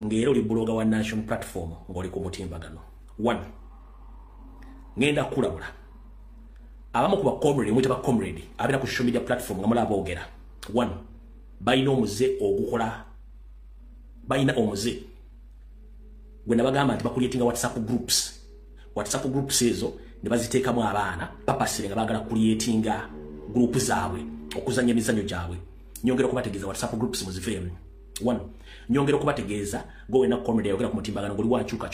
ngero li bloga wa national platform ngoli ku mutimbagano. 1 ngenda kulabula abamu kuba comrade mwita ba comrade abira ku social media platform ngamala abogera. 1 bayina omuze ogukola bayina omuze gwena bagamba nti bakuletinga WhatsApp groups ezo ne baziteekamu abaana papasire nga bagala kuletinga group zaabwe okuzanya emizanyo gyabwe. Nyongera kubategeeza WhatsApp groups muzifeemu. 1 nyongera kubategeeza gowe na comrade yogera ku mutimbagano ngoli wachuka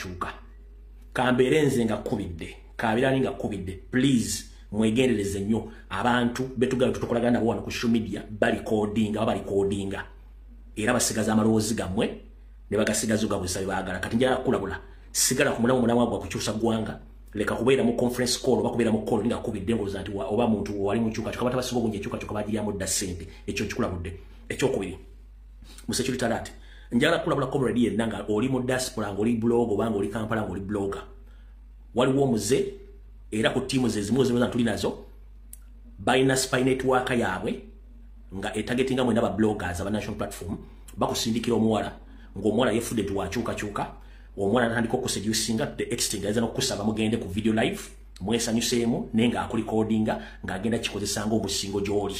kamberenze nga kubidde kabirani nga kubidde. Please mwegendereze nnyo abantu betugayo tutukolagana nabo wano ku social media bali codinga era basigaza amalowoozi gammwe ne bagasigaza gabwe baagala. Kati njala kulabula sigala ku mulamu gwa kukyusa gwanga leka kubeera mu conference call oba kubeera mu call nga kubidde ngoza nti oba muntu wali mu kyuka kyokabata basinga obungi ekyuka kyokabajira mu dasente ekyo kikulabudde. Ekyokubiri musecurity alert njala kulabula comrade yenna nga oli mu diaspora ngoli blog obanga oli Kampala ngoli blogger waliwo omuze era ku timu zezimu zino tuli nazo bayina spy network yaabwe nga etargetinga mwena ba bloggers aba national platform bakusindikira omuwala ng'omuwala yefudde tuwakyuka omwana atandika okuseducinga the extent aza n'okusaba mugende ku video live mwesanyuseemu naye nga akulikodinga ng'agenda kikozesanga omusingo gy'oli.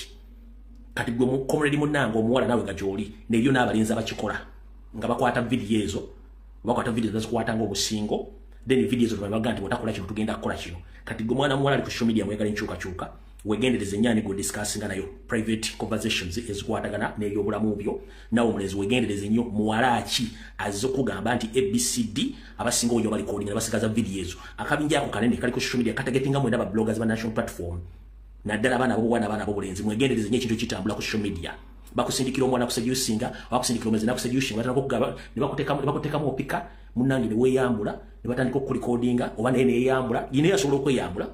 Kati gwe mu comrade munnange omuwala nawe nga gy'oli nebyo n'abalinzi abakikola nga bakwata video ezo bazikwata ng'omusingo then video ezo baga nti bw'otakola kino tugenda kukola kino. Kati gwe mwana muwala ali ku social media mwegala enkyukakyuka wegendereze nnyani gwe discussinga nayo private conversations ezikwatagana n'ebyobulamu byo nawe omulezi wegendereze nnyo muwala ki azze okugamba nti ABCD abasinga onyo bali coding basigaza video ezo akabinja ako kanene kali ku social media katagetinga mwenda ba bloggers ba national platform naddala abaana b'obulenzi mwegendereze nnyo ekintu kitambula ku social media bakusindikira omwana kuseducinga bakusindikira omulezi nakuseducinga batandika okugaba ne bakutekamu opika munnange ne weeyambula ne batandika okulikodinga oba naye neeyambula yine yasobola okweyambula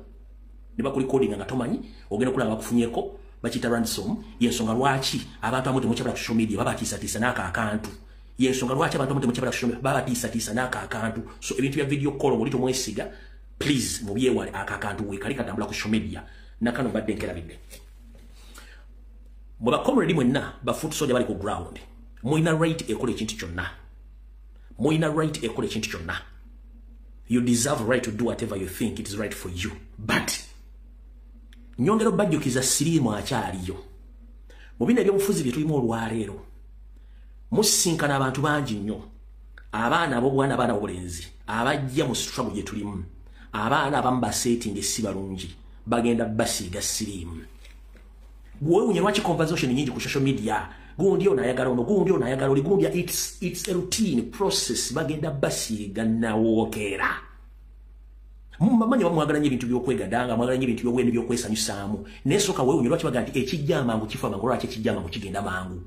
ne bakulikodinga nga tomanyi ogenda kulaba bakufunyeko bakiyita ransom. Yensonga lwaki abantu abamu temukyabala ku social media babatiisatiisa n'ako akantu. Yensonga lwaki abantu abamu temukyabala ku social media babatiisatiisa n'ako akantu. So ebintu bya video call ngoli tomwesiga please mubyewale ako akantu weekali katambula ku social media nakano badde nkerabidde. Mwe bakomredi mwenna bafutu soja bali ku ground mwina right ekola ekintu kyonna. You deserve right to do whatever you think it is right for you. But nyongero bajjukiza sirimu akyaliyo mu bino ebyobufuzi bye tulimu olwaleero musinkana abantu bangi nnyo abaana ab'obwana abaana b'obulenzi abajja mu struggle gye tulimu abaana abamu basetinga si balungi bagenda basiiga sirimu. Gwewunye lwaki conversation nyingi ku social media gundi ono ayagala ono gundi ono ayagala oli gundi it's a routine process bagenda basiiga nawookera. Mumanya bamwagalanye ebintu by'okwegadanga mwagalanye ebintu by'obwene by'okwesanyusaamu nesooka weewunye lwaki baga nti ekijja amangu kifa amangu lwaki ekijja amangu kigenda mangu.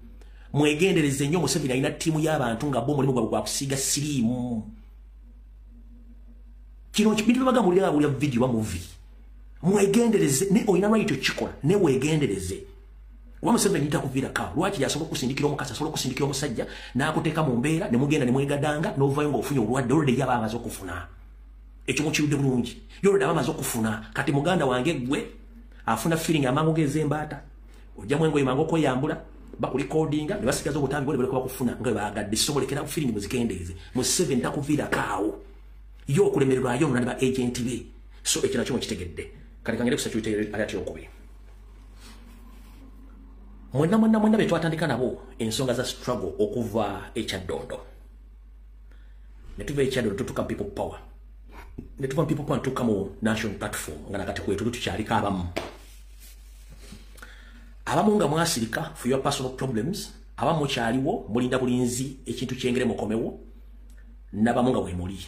Mwegendereze nnyo Museveni alina ttiimu y'abantu nga bo mulimu gwabwe gwa kusiiga siriimu. Kino bintu bye bagamba buli video ba movie mwegendereze ne olina right okikola ne weegendereze. Museveni ntakuviira kawo lwaki yasobola okusindikira omukasi asobola okusindikira omusajja n'akuteeka mu mbeera ne mugenda ne mwegadanga n'ovaayo ng'ofunye obulwadde olwedde yaba amaze okufuna. Ekyo mukiwudde bulungi yolwedde aba amaze okufuna. Kati muganda wange gwe afuna feeling amangu g'ez'embaata ojjamu engoye mangu okweyambula bakulikodinga ne basigaza obutambi bwole baleka bakufuna nga bwe baagadde sobolekera feeling muzikendeeze. Museveni ntakuviira kaawo yo okulemererwayo nonna ne ba agent be. So ekyo nakyo mukitegedde. Kati kangere ku security alert yokubiri. Mwenna be twatandika nabo ensonga za struggle okuva ekyaddondo. Ne tuva ekyaddondo tutuka people power. Ne tuva people power tutuka mu national platform nga nakati kwetu tukyalika abamu. Abamu nga mwasirika for your personal problems. Abamu kyaliwo mulinda bulinzi ekintu kyengere mukomewo. N'abamu nga weemuli.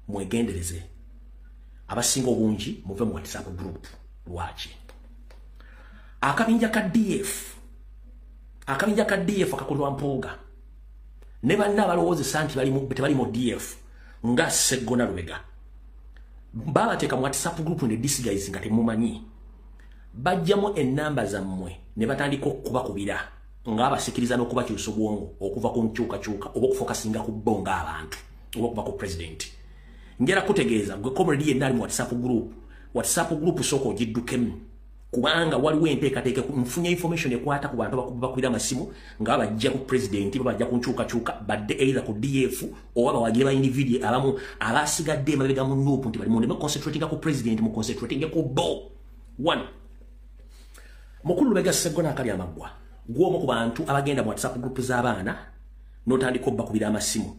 Mwegendereze. Abasinga obungi muve mu WhatsApp group lwaki. Akabinja ka DF akakulwa mpuuga ne banna balowooza nti tebali mu DF nga Seggona Lubega babateeka mu WhatsApp group ne disguise nga temumanyi bajjamu ennamba zammwe ne batandika okubakubira nga abasikiriza n'okubakyusa obwongo okuva ku nkyukakyuka oba okufokasinga ku bo ng'abantu oba okuva ku president. Njala kutegeeza gwe comrade yenna ali mu WhatsApp group sooka ogiddukemu kubanga waliwo enteekateeka nfunye information ekwata ku bantu bakubira amasimu nga bajja ku president bajja kunkyukakyuka badde either ku DF oba bawagire ba individual abamu abasigadde mabega mu nupu nti bali mu concentrating ku president mu concentrating ku bo. 1 Mukulu Lubega Sseggona akali amagwa gwomu ku bantu abagenda mu WhatsApp group z'abaana n'otandika bakubira amasimu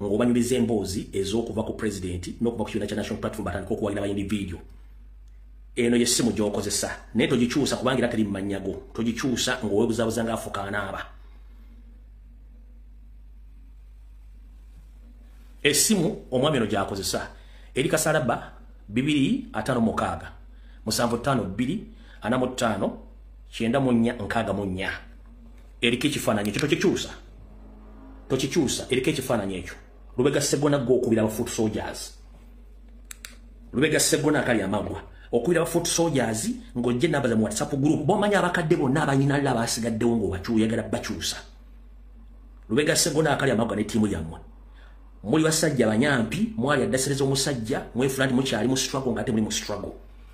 ng'obanyuliza emboozi ez'okuva ku president n'okuva ku kibiina kya national platform batandika okuwagira ba individual. Eno yesimu gyokozesa naye togikyusa kubanga era teri mmanyago, togikyusa ng'owebuzabuza ng'afuka anaaba. Esimu omwami eno gy'akozesa eri Kasalaba 256 752 45 94 eriko ekifaananyi ekyo tokikyusa eriko ekifaananyi ekyo. Lubega Sseggona gw'okubira aba foot soldiers. Lubega Sseggona akali amagwa okubira aba foot soldiers ng'ojje n'abaza mu WhatsApp group bomanya abakadde bonna abanyinalira abasigaddewo ng'obakyuyagala bakyusa. Lubega Sseggona akali amagwa ne ttiimu yammwe muli basajja banyampi mwali addasereza omusajja mwefula nti mukyali mu struggle ng'ate muli mu struggle.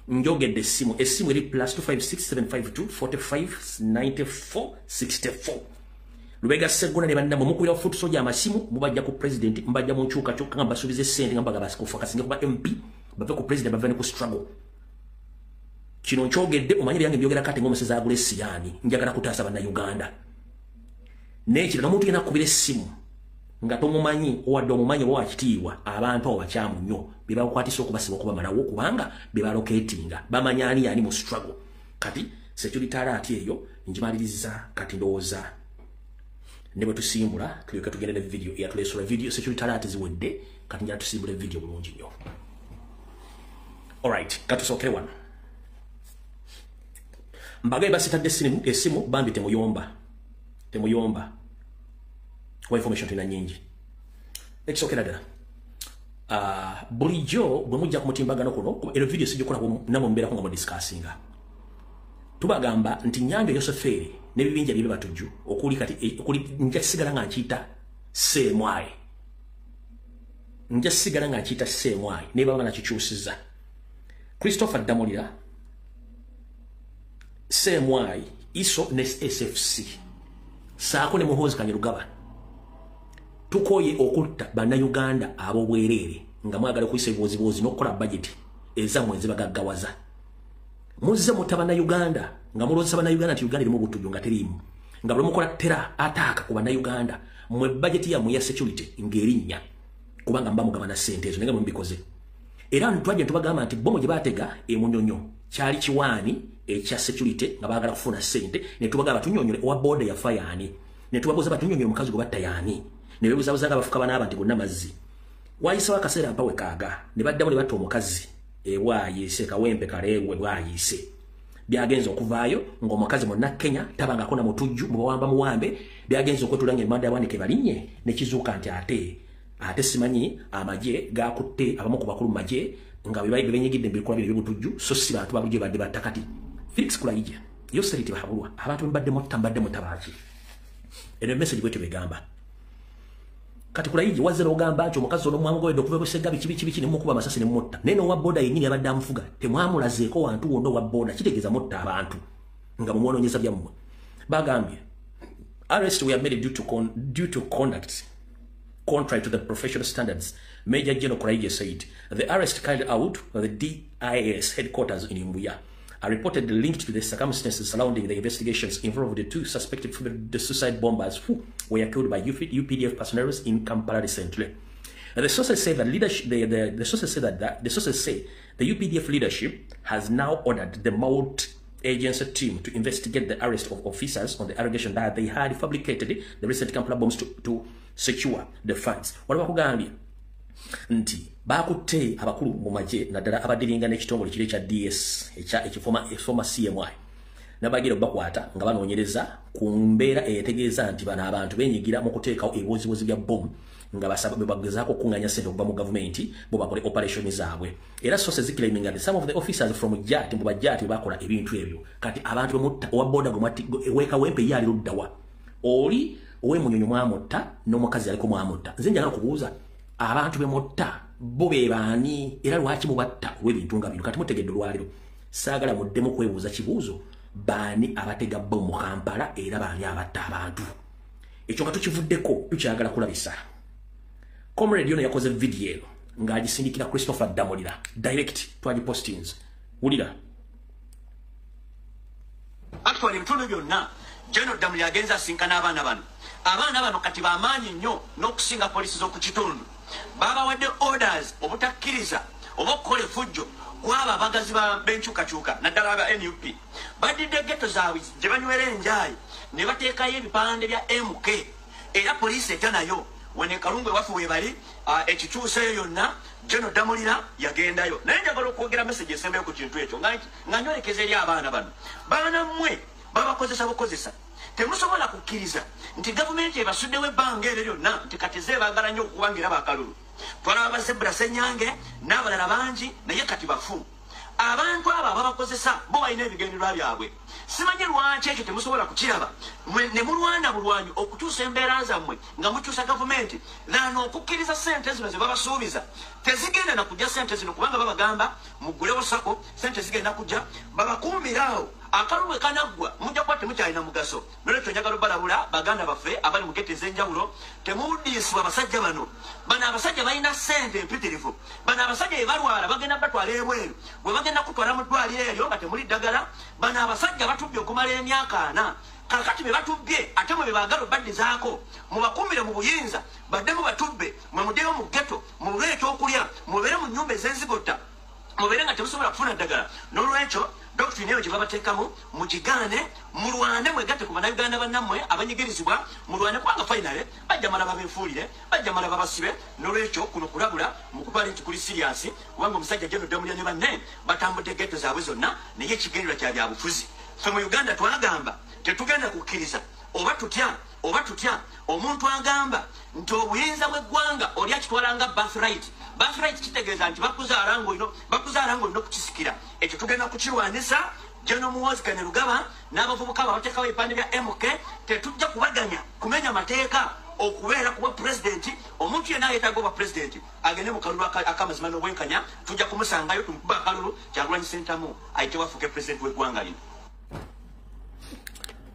Njogedde essimu eri +256752459464. Lubega Sseggona ne bannamwe mukubira aba foot soldier amasimu mubajja ku president mbajja mu nkyukakyuka nga basuubiza essente nga mbaga basikufokasinga kuba MP bave ku president bave ne ku struggle. Kino nkyogedde omanye byange byogera kati ng'omusezi agula essiyani njagala kutaasa bannayuganda. N'ekirala n'omuntu yenna akubira essimu nga tomumanyi owadde omumanyi oba wakitiibwa abantu abo bakyamu nnyo bye bakwatisa okubasiba okubamalawo kubanga bye baloketinga bamanyi ani ani mu struggle. Kati security alert eyo ngimaliriza kati ndowooza ne bwe tusimbula tulyoke tugende ne video eyatuleesula video security alert ziwedde kati njala tusimbule video bulungi nnyo. Alright, katusookere wano. Mbagaye basitadde essimu bambi temuyomba wa information tina nyingi. Ekisokera ddala bulijjo bwe mujja ku mutimbagano kuno ero video sijikola namwe mbeera nga mu discussinga tubagamba nti Nyando Yoseferi n'ebibinja bye batujju okuli kati nja sigala nga nkiyita Semwai ne baba nakikyusiza Christopher Damolira Semwai iso ne SFC saako ne Muhoozi Kanyarugaba tukoye okutta bannayuganda abo bwereere nga mwagala kuyisa ebiwozibozi n'okukola budget ezamwe ezibagaggawaza. Muzze mutta bannayuganda nga mulozesa bannayuganda nti Uganda erimu obutujju nga teriimu nga buli mukola tera ataaka ku bannayuganda mwe budget yammwe ya security ng'erinnya kubanga mba mugaba na ssente ezo naye nga mubikoze. Era ntwajja tubagamba nti bomu gye baatega emunyonyo kyali kiwaani ekya security nga baagala kufuna ssente ne tubagamba tunyonyole owa boda yafa yaani ne tubabuuza batunyonyole omukazi gwe batta yaani ne bebuzabuza nga abafuka bana abantu gonna mazzi wayisewo akaseera mpawe kaaga ne baddamu ne batta omukazi ebwayiise kawempe kaleewe bwayiise byagenza okuvaayo ng'omukazi monna Kenya tabangako na mutujju mubawamba muwambe byagenza okwetula ng'emanda awanike balinnye ne kizuuka nti ate simanyi amagye gakutte abamu ku bakulu mu magye nga bebenyigidde mbikola bino ebyobutujju so si bantu babujje badde batta kati Felix Kulayija yoseriti bahabulwa abantu mbadde mutabaaki eno message bwetyo begamba kati Kulayija wazira ogamba nti omukazi ono mwangu wedde okuva busega biki ne mukuba amasasi ne mutta naye n'owa boda yennyini abadde amufuga temwamulazeeko wantu wonna owa boda kitegeeza mutta abantu nga mumwonoonyeza byammwe bagambye arrest we have made due to conduct contrary to the professional standards. Major General Kulayija said the arrest carried out by the DIS headquarters in Imbuya are reportedly linked to the circumstances surrounding the investigations involving the two suspected suicide bombers who were killed by UPDF personnel in Kampala recently. The sources say that the sources say the UPDF leadership has now ordered the multi-agency team to investigate the arrest of officers on the allegation that they had fabricated the recent Kampala bombs to secure the funds. What about Gambia? Nti bakutte abakulu mu magye naddala abadiringa n'ekitongole kiri ekya DS ekifoma CMI nabagira bakwata nga banoonyereza ku mbeera eyategeeza nti bano abantu benyigira mu kuteekawo ebiwoziwozi bya bomu nga basaba bebagezaako okunganya ssente okuva mu gavumenti bo bakole operation zaabwe. Era sources claiming that some of the officers from JAT mu bajjaati bakola ebintu ebyo kati abantu bemutta owa boda weka wempe ye ali luddawa oli ow'emunyonyo mwamutta n'omukazi aliko mwamutta. Nze njagala kubuuza abantu bemutta bo be baani era lwaki mubatta olw'ebintu nga bino kati mutegedde olwaliro Sagala muddemu kwebuuza kibuuzo baani abatega bommu Kampala era baani abatta abantu. Ekyo nga tukivuddeko tukyagala kulabisa. Comrade yono yakoze video ng'agisindikira Christopher Damulira direct twaji postings. Wulira. Actually mtuno byonna General Damulira agenza sinkana abaana bano. Abaana bano kati bamaanyi nnyo n'okusinga polisi z'okukitundu. Baba wadde orders obutakkiriza obukola effujjo kwaba abagazi b'enkyukakyuka naddala aba NUP. Badidde ghetto zaabwe gye banywera enjaayi ne bateekayo ebipande bya MK era polisi etya nayo wene Kalungu wafu we bali ekikyuseyo yonna General Damulira yagendayo. Naye njagala okwogera message esembeyo ku kintu ekyo nga nyolekeza eri abaana bano. Baana mmwe babakozesa bukozesa. Temusobola kukkiriza nti gavumenti ebasuddewo ebbanga eryo lyonna nti kati ze baagala nnyo okuwangira bakalulu. Twalaba Bazebra Ssenyange n'abalala bangi naye kati bafu. Abantu abo ababakozesa bo balina ebigendererwa byabwe. Simanyi lwaki ekyo temusobola kukiraba ne mulwana bulwanyi okukyusa embeera zammwe nga mukyusa gavumenti lano okukkiriza ssente zino ze babasuubiza tezigenda na kujja ssente zino kubanga babagamba muggulewo sako ssente zigenda kujja babakuumiraawo akalulu ekanaggwa mujja kuba temukyalina mugaso. Nolwekyo njagala balabula baganda baffe abali mu gete ez'enjawulo temuwuddisibwa abasajja bano. Bano abasajja balina ssente empitirivu. Bano abasajja be balwala bagenda batwala ebweru bwe bagenda kutwala mu ddwaliro eryo nga temuli ddagala. Bano abasajja batubye okumala emyaka 4 kakati be batubye ate mwe bebaagala obaddizaako mubakuumire mu buyinza baddemu batubbe mwe muddeyo mu ghetto mubule ekyokulya mubeere mu nnyumba ez'enzigotta mubeere nga temusobola kufuna ddagala. N'olwekyo doctrine eyo gye babateekamu mugigaane mulwane mwegatte ku bannayuganda bannammwe abanyigirizibwa mulwane kubanga finale bajja mala babenfuulire bajja mala babasibe. N'olwekyo kuno kulabula mu kutwala ekikuli siriasi kubanga omusajja General Damulira ne banne batambudde ghetto zaabwe zonna naye ekigendererwa kya byabufuzi. Ffe mu Uganda twagamba tetugenda kukkiriza oba tutya omuntu agamba nti obuyinza bw'eggwanga oli akitwalanga birthright. Birthright kitegeeza nti bakuzaala ng'olina okukisikira. Ekyo tugenda kukirwanisa. General Muhoozi Kainerugaba n'abavubuka babateekawo ebipande bya MK tetujja kubaganya kumenya mateeka okubeera kuba pulezidenti. Omuntu yenna yeetaaga oba pulezidenti agende mu kalulu akamazima n'obwenkanya tujja kumusangayo tumukuba akalulu Kyagulanyi Ssentamu ayite wafuuke pulezidenti w'eggwanga lino.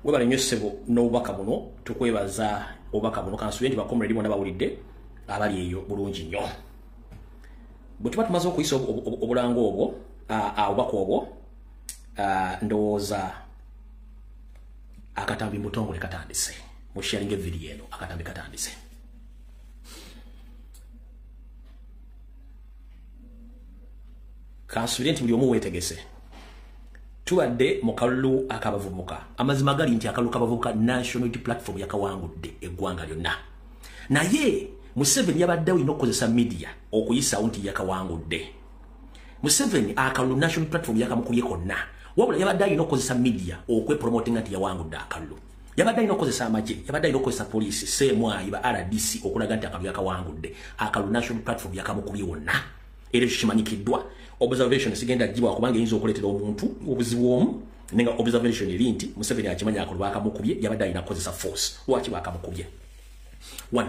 Webale nnyo ssebo n'obubaka buno tukwebaza obubaka buno kansuye nti bakomredi bonna bawulidde abali eyo bulungi nnyo. Bwe tuba tumaze okuyisa obulango obwo obubaka obwo ndowooza akatambi mutongole katandise musharinge video eno akatambi katandise. Kansuye nti buli omu weetegese tubadde mu kalulu akabavubuka. Amazima gali nti akalulu kabavubuka National Unity Platform yakawangudde eggwanga lyonna. Naye Museveni yabadde alina okukozesa media okuyisawo nti yakawangudde. Museveni akalulu National Platform yakamukubye konna. Wabula yabadde alina okukozesa media okwepromotinga nti yawangudde akalulu. Yabadde alina okukozesa amagye, yabadde alina okukozesa poliisi, CMI, ba RDC okulaga nti akalulu yakawangudde. Akalulu National Platform yakamukubye wonna. Era kimanyikiddwa. Observation sigenda jibwa kubanga yinza okuletera omuntu obuzibu omu nenga observation eri nti Museveni akimanya akalulu akamukubye yabadde alina kukozesa force. Lwaki bakamukubye? 1.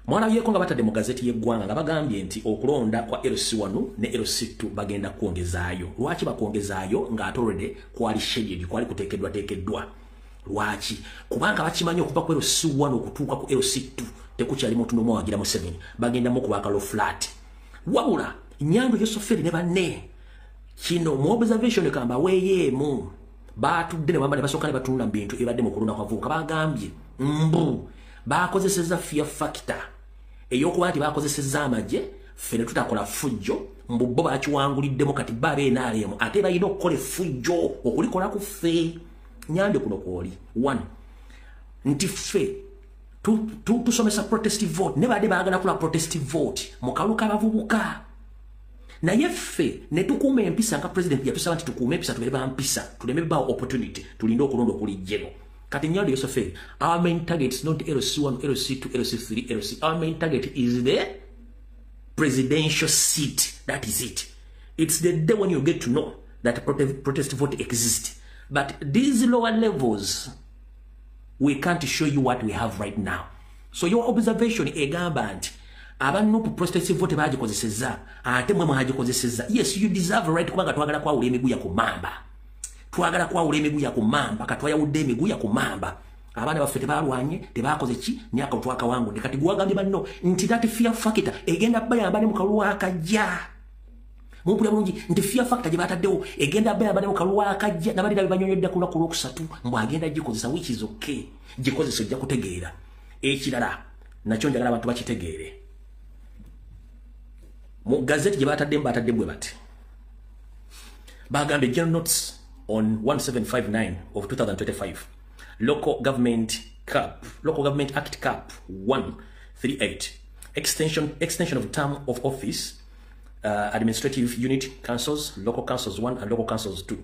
Mwana yeko nga batadde mu gazeti y'eggwanga nga bagambye nti okulonda kwa LC1 ne LC2 bagenda kuongezaayo. Lwaki bakuongezaayo nga already kwali scheduled kwali kuteekeddwa? Lwaki? Kubanga bakimanyi okuva ku LC1 okutuuka ku LC2 tekukyali muntu n'omu awagira Museveni bagenda mu kubakalo flat. Wabula Nyando Yosoferi ne banne kino mu observation kamba weyeemu batudde ne bamba ne basooka ne batunula bintu ebadde mu kulunda kwa vubuka bagambye bakozeseza fear factor eyokuba nti bakozeseza amagye ffe ne tutakola fujjo mbubbo bakiwanguliddemu kati babe NRM ate balina okukola effujjo okulikola ku ffe. Nyando kuno kwoli 1 nti ffe tusomesa protestive vote ne badde baagala kula protestive vote mu kaluka abavubuka. Naye ffe ne tukuuma empisa nga president yatusaba nti tukuume empisa tubeere ba mpisa tuleme bawo opportunity tulinde okulonda okulijjeno. Kati Nyando Yosoferi, our main target is not LC1, LC2, LC3, LC. Our main target is the presidential seat. That is it. It's the day when you get to know that protest vote exists. But these lower levels, we can't show you what we have right now. So your observation egamba nti aba Nuupu prostate vote bagikozeseza ate mwe mwagikozeseza. Yes, you deserve right kubanga twagala kwawula emiguya ku mamba. Twagala kwawula emiguya ku mamba katwayawudde emiguya ku mamba. Abaana baffe tebalwanye tebakoze ki myaka otwaka wangu ne kati gwagambye banno nti that fear factor egenda bayamba ne mukaluwa akajja. Mumpulira bulungi nti fear factor gye bataddewo egenda bayamba ne mukaluwa akajja nabalira banyonyodde ku lunaku lwokusatu mbwagenda gikozesa which is okay. Gikozesa ojja kutegeera. Ekirala nakyo njagala abantu bakitegeere. Mu gazette gye batadde bwe bati. Bagambye General Notes on 1759 of 2025. Local Government Act Cap 138 extension of term of office, administrative unit councils, local councils 1 and local councils 2,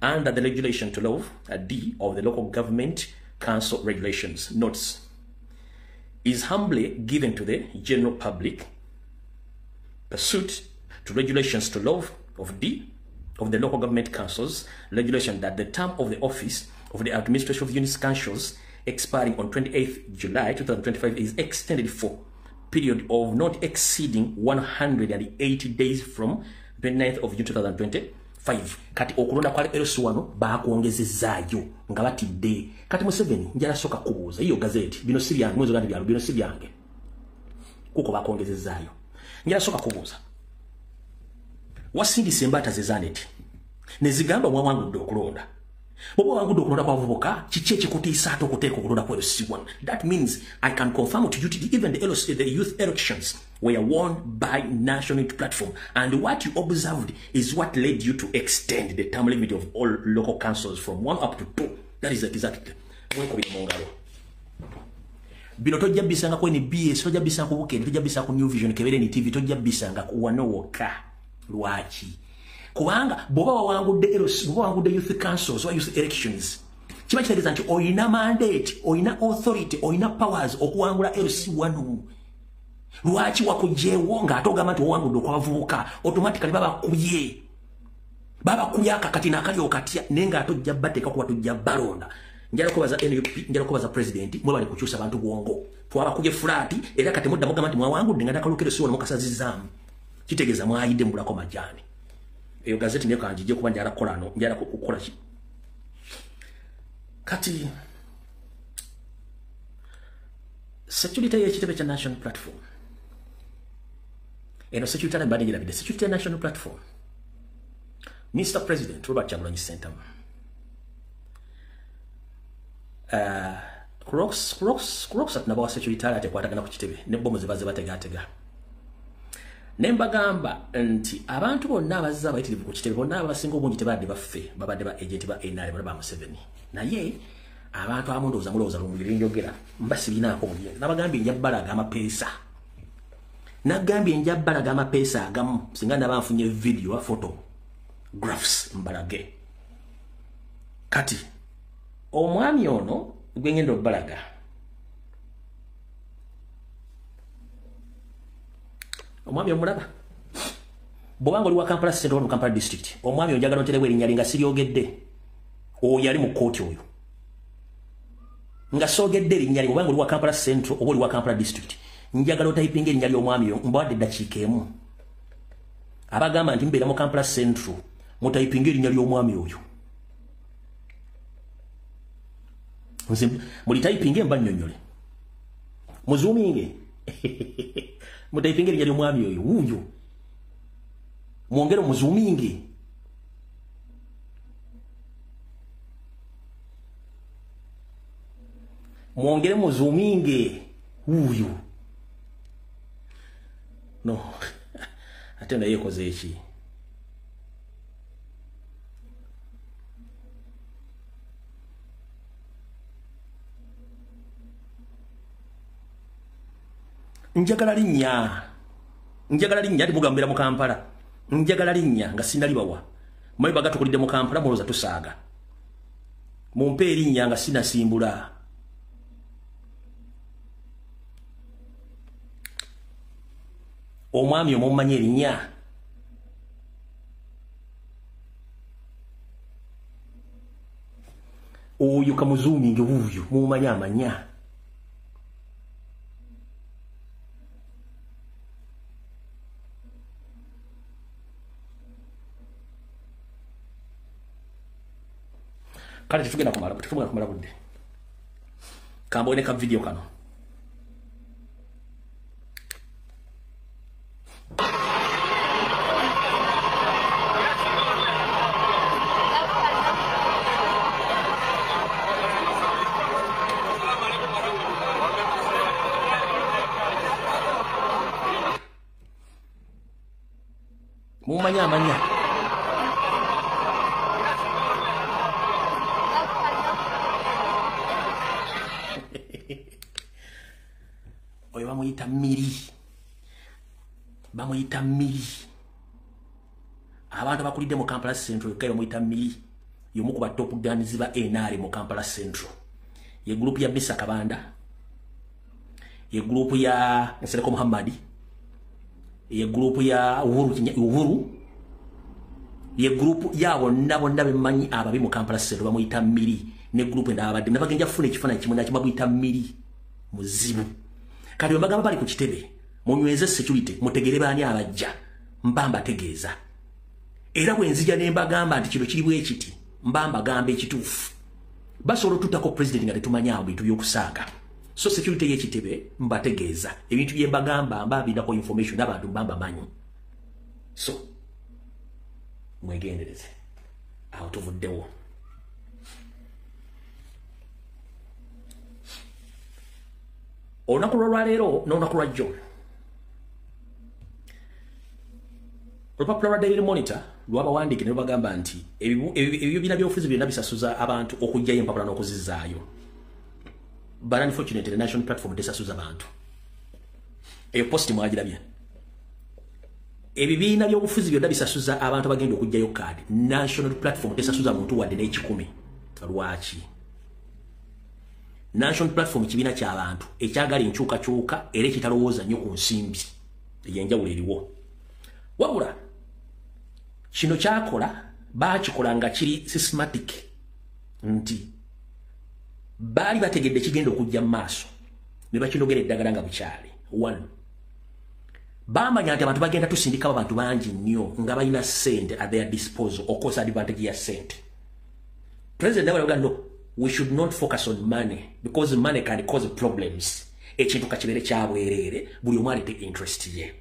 under the regulation to law D of the Local Government Council regulations. Notes is humbly given to the general public pursuant to regulations to law of D of the Local Government Councils regulation that the term of the office of the administrative units councils expiring on 28th July 2025 is extended for period of not exceeding 180 days from 29th of June 2025. Kati okulonda kwa LC1 bakuongezezaayo nga batidde. Kati Museveni njala soka kubuuza iyo gazeti bino si byange mwezo gandi byalo bino si byange. Kuko bakuongezezaayo. Njala soka kubuuza. Wasindise embata ze Zanet ne zigamba mwawangu ndo okulonda. Bobo wangu ndo okulonda kwa vubuka kiche kikutiisa ate okuteeka okulonda kwa LC1. That means I can confirm to you even the youth elections were won by national platform, and what you observed is what led you to extend the term limit of all local councils from 1 up to 2. That is exactly mweko bimongalo. Bino tojja bisanga ko ni BS, tojja bisanga ku Weekend, tojja bisanga ku New Vision, kebere ni TV, tojja bisanga ku wanowoka. Lwaki kubanga boba wawangudde youth councils or youth elections kiba kitegeeza nti oyina mandate, oyina authority, oyina powers okuwangula LC1. Lwaki wakujeewo ng'atogamba nti owangudde okwavubuka automatically babakubye akakati n'akali okatya naye ng'atojja bateeka kuba tojja balonda. Njala kubaza NUP, njala kubaza president mwe bali kukyusa abantu bwongo twabakubye flat era kati mudda mugamba nti mwawangudde nga ndakalukire siwo mukasazizaamu kitegeeza mwayidde mbulako majani. Eyo gazeti niyo kanjije kuba njala kolano njala kukola ki kati security y'ekitebe kya national platform eno security n'embadingira bide security ya national platform. Mr. President Robert Kyagulanyi Ssentamu Crocs atnabawa security ate kwatagana ku kitebe ne bomu zibaze bategatega. Nembagamba nti abantu bonna abazza abayitirivu ku kitebe bonna abasinga obungi tebadde baffe babadde ba agent ba NRM baba Museveni. Naye abantu amundoza mulowooza lumubiri njogera mbasirinaako mubyenge. Nabagambye njabalaga amapeesa. Nagambye njabalaga amapeesa agamu singa nabanfunye video a photo graphs mbalage. Kati omwami ono gwengendo balaga omwami omulaba bobanga oli wa Kampala Central Kampala District omwami onjagala nterewe erinnya linga siryogedde oyo yali mu kooti oyo nga sogedde erinnya linga bobanga oli wa Kampala Central oba oli wa Kampala District njagala otayipinga erinnya ly'omwami oyo mbadde eddakiika emu abagamba nti mbeera mu Kampala Central mutayipinga erinnya ly'omwami oyo mulitayipinge mba nnyonnyole muzuuminge mutayipinge erinnya ly'omwami oyo wuuyo mwongere muzuuminge mwongere muzuuminge wuuyo no ate naye ekoze eki njagala linnya ati mugambira mu Kampala njagala linnya nga sinalibawa mwe bagatukulidde mu Kampala muloza tusaaga mumpe erinnya nga sinasimbula omwami omumanyi erinnya oyo kamuzuuminge wuuyo mumanyi amanya kale tetugenda kumala budde kambone ka video kano mumanya oyo bamuyita Miri abantu bakulidde mu Kampala Central kayo bamuyita Miri yomu ku top guns ba NR mu Kampala Central ye group ya Bisa Kabanda ye group ya Nsereko Muhammadi ye group ya Uhuru ye group yabo nabo bemanyi ababi mu Kampala Central bamuyita Miri ne group ndabadde nabagenja fune ekifaananyi kimwe nakyo babuyita Miri muzibu kati bagamba bali ku kitebe munyweze security mutegere bani abajja mbamba tegeeza era bwenzija ne mbagamba nti kino kiri ekiti mbamba gamba ekituufu basolo tutako president nga tetumanya bintu byokusaaga so security y'ekitebe mbategeeza ebintu bye mbagamba mbabindako information n'abantu mbamba manyi so mwegendereze aho tuvuddewo olunaku lwalwaleero n'olunaku lwajjo olupapula lwa Daily Monitor lwabawandiike ne lubagamba nti ebibiina by'obufuzi byonna bisasuza abantu okujjayo empapula n'okuzizaayo but unfortunately the national platform tesasuza abantu eyo posti mwagirabye ebibiina by'obufuzi byonna bisasuza abantu abagenda okujjayo kaadi national platform tesasuza muntu wadde n'ekikumi lwaki national platform kibiina ky'abantu ekyagala enkyukakyuka era ekitalowooza nnyo ku nsimbi ey'enjawulo eriwo wabula kino kyakola baakikola nga kiri systematic nti baali bategedde kigenda okujja mu maaso ne bakinogera eddagala nga bukyali one bamanya nti abantu bagenda tusindikawo abantu bangi nnyo nga balina ssente at their disposal okosa advantage ya ssente president abaga no we should not focus on money because money can cause problems ekintu kakibere kyabwerere buli omu alete interest ye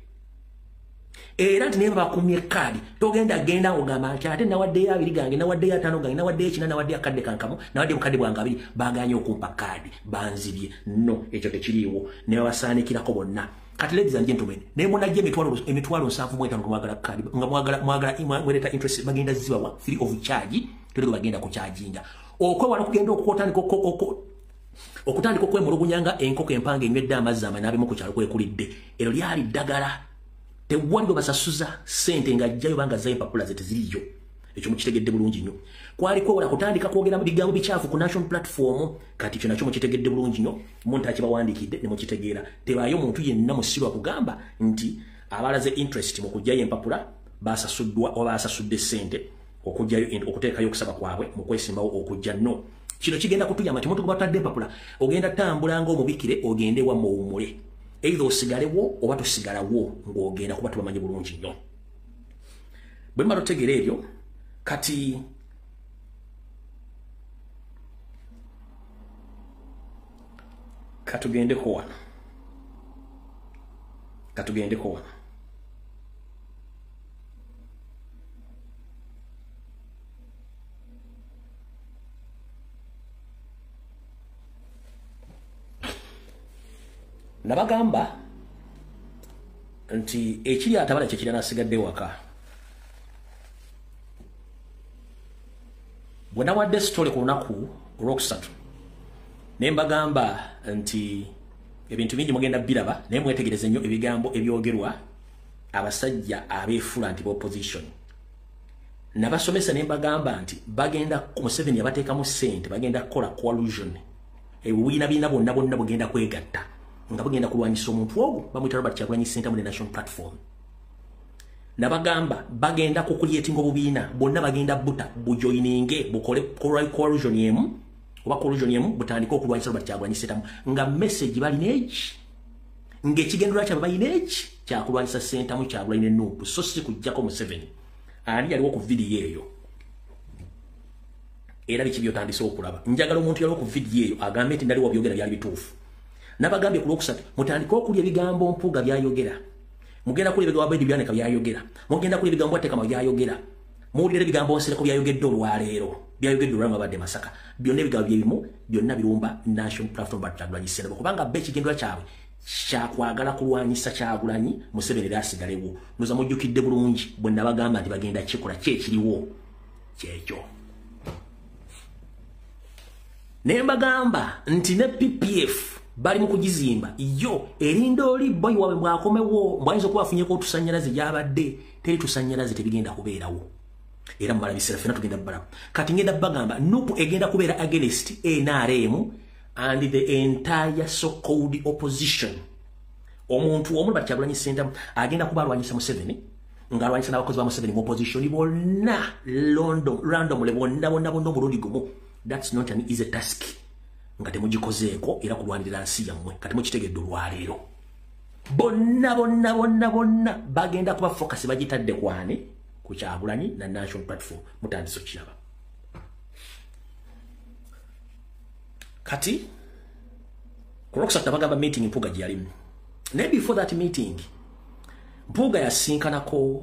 era nti neba bakumye kadi togenda genda ogamba nti ate nawaddeyo abiri gange nawaddeyo ataano gange nawaddeyo ekina nawaddeyo akadde kankamu nawaddeyo mukadde bwange abiri baganye okumpa kadi banzibye no ekyo tekiriiwo ne babasaanikirako bonna kati ladies and gentlemen ne munajja emitwalo 7.5 mwagala kadi nga mwagala mweleta interest bagenda zibawa free of charge tulego bagenda ku charginga okwewala kugenda okutandika okwemulugunyanga enkoko empanga enywedde amazzi amanaabemu ku kyalo kwekulidde ero lyali ddagala tewaliwo basasuza ssente ng'ajjayo bangazzayo empapula ze teziriyo ekyo mukitegedde bulungi nnyo kwaliko wala kutandika kwogera bigambo bikyafu ku national platform kati kyo nakyo mukitegedde bulungi nnyo muntu akibawandiikidde ne mukitegeera tebaayo muntu yenna musirwa kugamba nti abalaze interest mu kujjayo empapula basasuddwa oba basasudde ssente okujjayo okuteekayo okusaba kwabwe mu kwesimbawo okujja no kino kigenda kutuyamba nti muntu gwe batadde empapula ogenda tambula ng'omubikire ogende wa muwumule either osigalewo oba tosigalawo ng'ogenda kuba tubamanyi bulungi nnyo bwe mba totegeera ebyo kati katugendeko wano nabagamba nti ekiri atabala kyekiri nasigadde waka bwe nawadde story ku lunaku olwokusatu ne mbagamba nti ebintu bingi mugenda biraba naye mwetegereze nnyo ebigambo ebyogerwa abasajja abeefula nti opposition nabasomesa ne mbagamba nti bagenda ku Museveni abateekamu ssente bagenda kukola coalition ebibiina bonna bugenda kwegatta nga bagenda kulwanyisa omuntu ogwo bamuyita Robert Kyagulanyi Ssentamu ne national platform nabagamba bagenda kukulyetinga obubiina bonna bagenda buta bujoininge bukole coalition yemu oba coalition yemu butandika okulwanyisa Robert Kyagulanyi Ssentamu nga message balina eki ng'ekigendera kyabwe balina eki kyakulwanyisa Ssentamu Kyagulanyi ne Nuupu so si kujjako Museveni ani yaliwo ku video eyo era biki byotandise okulaba njagala omuntu yalo ku video eyo agambe nti ndali wabyogera byali bituufu nabagambye ku lwokusatu mutandika okulya ebigambo Mpuuga byayogera mugenda kulya ebigambo Bedi Byanika byayogera mugenda kulya ebigambo Atekama byayogera muwulire ebigambo Nsereko byayogedde olwaleero byayogedde olwanga badde Masaka byonna ebigambo byebimu byonna birumba National Platform Kyagulanyi Ssentamu kubanga bekigendwa kyabwe kyakwagala kulwanyisa Kyagulanyi Museveni era asigalewo noza mujjukidde bulungi bwe nabagamba nti bagenda kikola kyekiriwo kyekyo nembagamba nti ne PPF bali mu kugizimba yo erinda oli boy wawe bwakomewo mbwayinza okuba afunyeko otusanyalaze gyabadde teri tusanyalaze tebigenda kubeerawo era mmala biseera fena tugenda bbala kati ngenda bagamba nupu egenda kubeera against NRM and the entire so-called opposition omuntu omuli Kyagulanyi Ssentamu agenda kuba alwanyisa Museveni ng'alwanyisa n'abakozi ba Museveni mu opposition bonna randomly bonna omulundi gumu. That's not an easy task. Nga temugikozeeko era kulwanirira nsi yammwe kati mukitegedde olwaleero bonna bagenda kuba focus bagitadde kwane ku Kyagulanyi na National Platform mutandise okiraba kati kulwokusatu bagamba meeting Mpuuga gyalimu naye before that meeting Mpuuga yasinkanako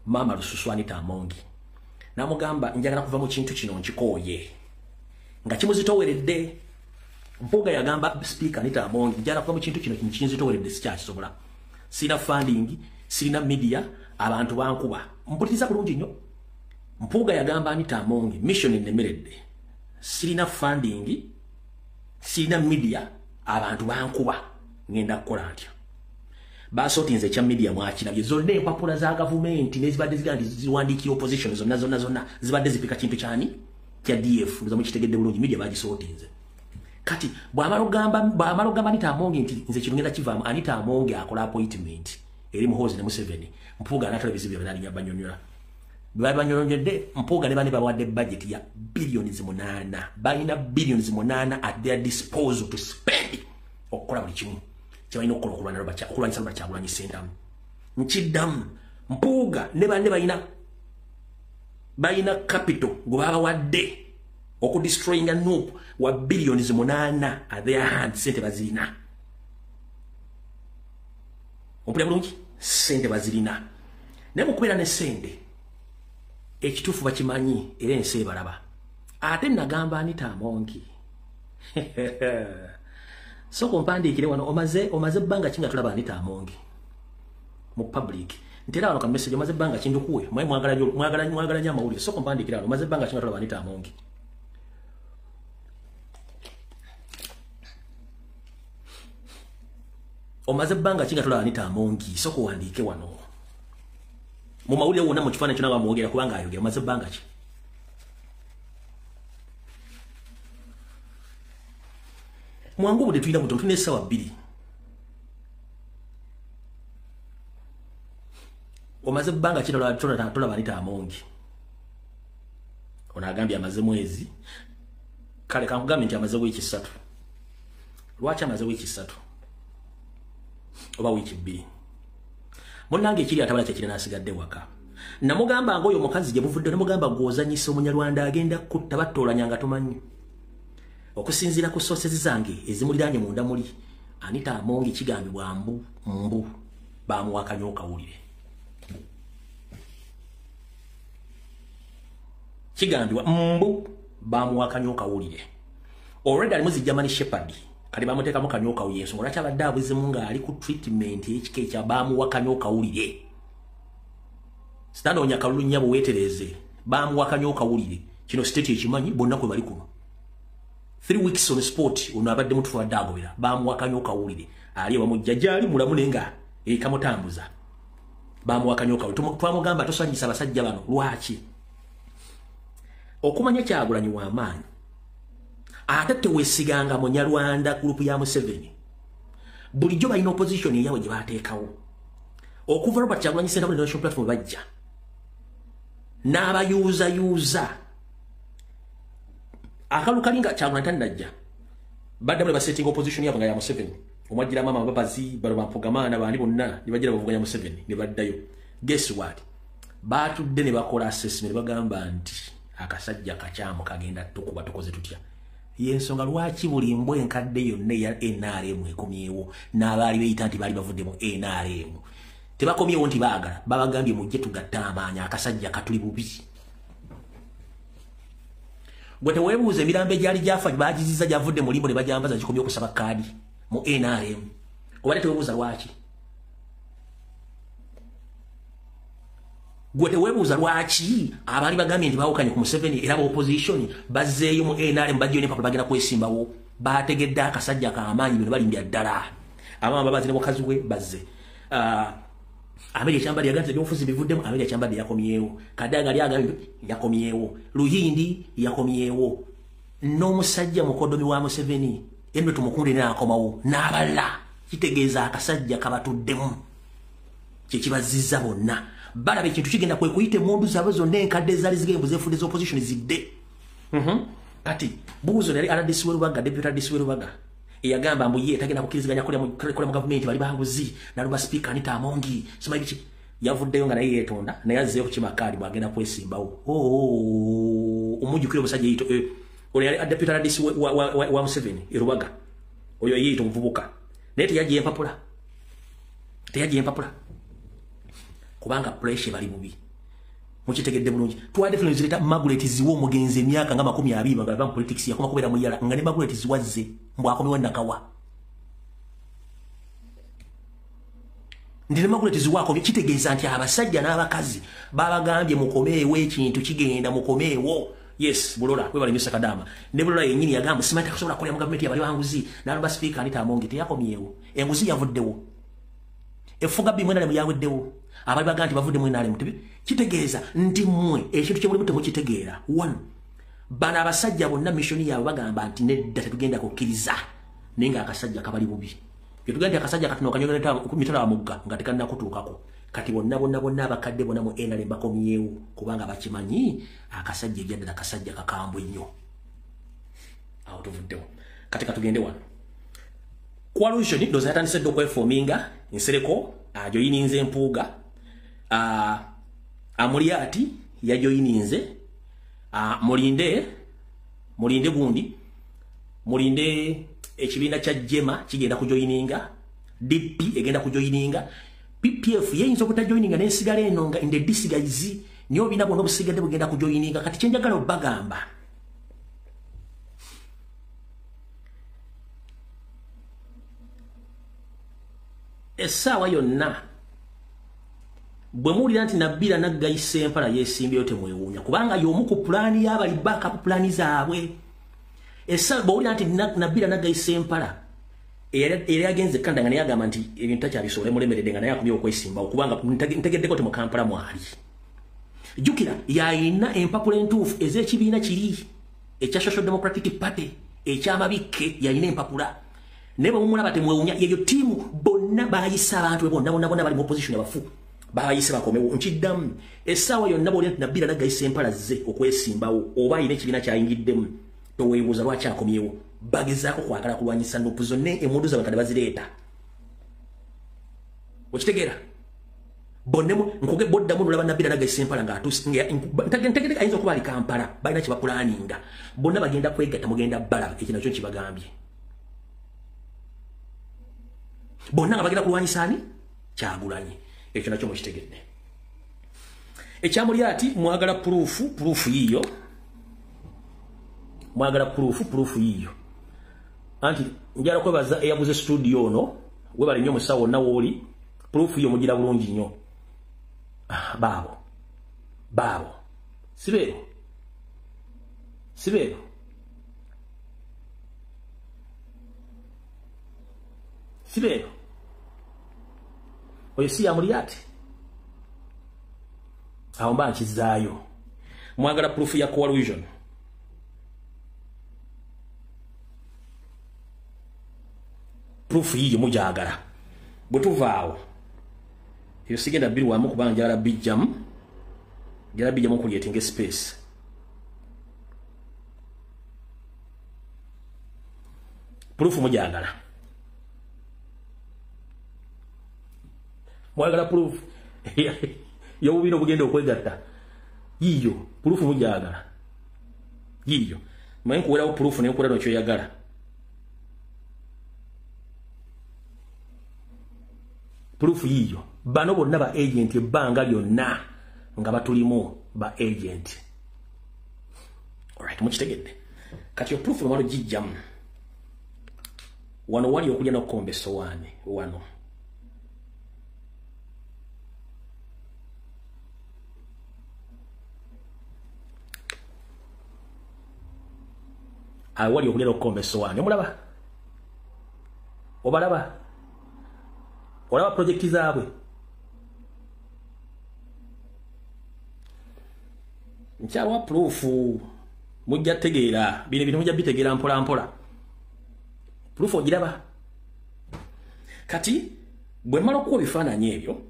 Maama Lususu Anita Amongi namugamba njagala kuva mu kintu kino nkikooye nga kimuzitoweredde Mpuuga yagamba speaker Anita Amongi njagala kuva mu kintu kino kinzitoweredde sikyakisobola sina funding sina media abantu bankuba mpuliriza bulungi nnyo Mpuuga yagamba Anita Amongi mission enemeredde sina funding sina media abantu bankuba ngenda kukola ntya basotinze kya media mwakirabye zonna empapula za government nezibadde zigandi ziwandiikira opposition zonna zibadde zipika kintu kyani kya DF nza mukitegedde bulungi media bagisotinze kati bwamalo gamba Anita Amongi nti nze kino ngenda kivaamu Anita Amongi akola appointment eri Muhoozi ne Museveni Mpuuga anatala bizibu byabali banyonyola banyonyodde Mpuuga ne bane bawadde budget ya billions 8 balina billions 8 at their disposal to spend okukola buli kimu kyabalina okukola okulwanyisa Kyagulanyi Ssentamu nkiddamu Mpuuga ne bane balina capital gwe babawadde okudestroyinga Nuupu wa billions 8 at their hands sente bazirina ompulira bulungi sente bazirina naye mukubeera ne sente ekituufu bakimanyi era ensi ebalaba ate nagamba Anita Amongi so kumpandiikire wano omaze ebbanga ki nga tulaba Anita Amongi mu public ntera wano ka message omaze ebbanga ki ndukuwe mwe mwagala nnyo amawulire so kumpandiikire wano omaze ebbanga ki nga tulaba Anita Amongi omaze ebbanga ki nga tulaba Anita Amongi so kuwandiike wano mu mawulire wonna mu kifaananyi kyonna bamwogera kubanga ayogera omaze ebbanga ki mwangu bude tuyina muto tune sawa 2 omaze ebbanga ki tulaba Anita Amongi onagambye amaze mwezi kale kankugambe nti amaze wiiki 3 lwaki amaze wiiki 3 oba wiiki 2 Munange ekiri atabala kye kirina asigadde waka namugamba ngoyo mukazi gye buvudde namugamba gwozanyisa Omunyarwanda agenda kutta batolanya nga tumanyi okusinzira ku sources zange ezimuliranye munda muli Anita Amongi kigambibwa mbu bamuwakanya okawulire kigambibwa mbu bamuwakanya okawulire already ali muzi German Shepherd kali bamuteeka mu kanyoka uyeso ngolaki abadde abuzemu nga ali ku treatment ekike kya bamuwakanya okawulire stanoonya kalulu nnyabo weetereze bamuwakanya okawulire kino state ekimanyi bonna kwe bali kuno 3 weeks on sport ono abadde mutufu wadde agobera bamuwakanya okawulire ali bamujja gyali mulamu nenga ekamutambuza bamuwakanya okawulire twamugamba tosanyisa abasajja bano lwaki okumanya Kyagulanyi w'amaanyi ate teweesiganga Munyarwanda group ya Museveni bulijjo balina opposition yawe gye baateekawo okuva Robert Kyagulanyi Ssentamu National Platform bajja n'abayuuza akalukalinga Kyagulanyi tannajja badde bali basetting opposition yabwe nga ya Museveni omwajjira Maama Mbabazi balo bampogamaana bandi bonna ne bajjira bavuganya Museveni ne baddayo guess what baatudde ne bakola assessment bagamba nti akasajja kacyamu kagenda tukuba tukoze tutya yensonga lwaki buli mbwe enkadde yonna ya NRM ekomyewo n'abaali beyita nti baali bavudde mu NRM tebakomyewo nti baagala babagambye mujje tugatta amaanyi akasajja katuli bubi gwe teweebuuza emirambo egyali gyafa bagiziza gyavudde mu limbo ne bajambaza gikomye okusaba kaadi mu NRM oba teweebuuza lwaki gwe teweebuuza lwaki abaali bagambye nti baawukanye ku Museveni era ba opposition bazzeeyo mu NRM bajjayo ne papa bagenda kwesimbawo bategedde akasajja k'amaanyi bino balimbya ddala abama babazi ne mukazi we bazze Amelia Chambali yaganze ebyobufuzi bivuddemu Amelia Chambali yakomyewo Kadaga lyagambe yakomyewo Luyindi yakomyewo n'omusajja mukodomi wa Museveni endo tumukunde n'akomawo n'abala kitegeeza akasajja kabatuddemu kyekibaziza bonna balabe ekintu kigenda kwe kuyite mundu zaabwe zonna enkadde zaali zigembu zeefudde z'opposition zidde kati buuzo yali RDC Werubaga deputy RDC Werubaga eyagamba mbu ye tagenda kukiriziganya kola mu government bali banguzi naluba speaker Anita Amongi simayichi yavuddeyo nga naye yetonda naye azzeeyo ku kimakali bwagenda kwesimbawo omujjukire omusajja yito oli yali deputy RDC wa Museveni Werubaga oyo yito muvubuka naye teyagiye empapula kubanga pressure bali bubi mukitegedde bulungi twade fino zileta Margaret ziwo mugenze emyaka nga 20 nga bava mu politics yakoma kubera mu yala nga ne Margaret ziwazze mbu akomewa nakawa ndine Margaret ziwako kitegeeza nti abasajja n'abakazi babagambye mukomeewo ekintu kigenda mukomeewo yes bulola we bali Mr. Kadama ne bulola yenyini yagamba simata kusobola kolya mu government yabali banguzi naluba speaker Anita Amongi teyakomyewo enguzi yavuddewo efuga bimwe nale muyaweddewo abali baganti bavudde mu NRM tibi kitegeeza nti mmwe ekintu kye mulimu temukitegeera one bana abasajja bonna mission yaabwe bagamba nti nedda tetugenda kukkiriza nenga akasajja kabali bubi yetugenda akasajja katuno kanyogera mitala wa mugga nga tekanna kutuukako kati bonna abakadde bonna mu NRM bakomyewo kubanga bakimanyi akasajja ejjadde akasajja kakambwe nnyo awo tuvuddewo kati katugende wano coalition doza yatandise ddo kweforminga Nsereko ajoyininze Empuuga Amuliati yajoyininze mulinde gundi mulinde ekibiina kya Jema kigenda kujoyininga DP egenda kujoyininga PPF yeyinza okutajoyininga n'ensigala eno nga inde disguise niyo bina bonna obusigadde bugenda kujoyininga kati kyenjagala obagamba essaawa yonna bwe muwulira nti Nabbira Naggayisa Empala yeesimbyeyo temwewuunya kubanga y'omu ku pulaani y'abali backup pulaani zaabwe essaawa bw'owulira nti Nabbira Naggayisa Empala era yagenze Kanda nga naye agamba nti ebintu takyabisobole mulemeredde nga naye akomyewo okwesimbawo kubanga ntegeddeko te mu Kampala mwali jjukira yayina empapula entuufu ez'ekibiina kiri ekya Social Democratic Party ekyamabikke yayina empapula naye bwe mumulaba temwewuunya yeyo tiimu bonna bayise abantu bonna bali mu opposition abafu bayise bakomewo nkiddamu essaawa yonna bw'oli nti Nabbira Naggayisa Empala zze okwesimbawo oba ayina ekibiina kyayingiddemu toweebuuza lwaki akomyewo bagezaako kwagala kulwanyisa nupu zonna emundu zaabwe kade bazireeta okitegeera nkuge boddamu nolaba Nabbira Naggayisa Empala ng'atuusentegedde ayinza okuba ali Kampala balina kye bapulaninga bonna bagenda kwegatta mugenda bala ekyo nakyo kibagambye bonna nga bagenda kulwanyisa ani Kyagulanyi ekyo nakyo mukitegedde ekyamuli ati mwagala proof yiyo mwagala proof yiyo anti njala kwebaza eyaguze studio ono we bali nnyo musawo wonna wooli proof yiyo mugira bulungi nnyo baabo sibeero oyo si yamuli ati awo mba nkizaayo mwagala proof ya coalition proof yiyo mujagala bwe tuvaawo eyo sigenda birwamu kubanga njagala bijjamu kulyetinga space proof mujagala mwagala proof yobubina obugenda okwegatta yiyo proof mujagala yiyo mwe nkuwera proof ne nkuwera n'ekyo yagala proof yiyo bano bonna ba agent ebbanga lyonna nga batulimu ba agent. Alright, mukitegedde kati yo proof mwalo gijjamu wano wali okulya n'okukomba essowaani wano wali okulya n'okukomba essowaani omulaba obalaba olaba projekti zaabwe nkyawa proof mujja tegeera bino mujja bitegeera mpola mpola proof ogiraba kati bwe mmala okuwa ebifaananyi ebyo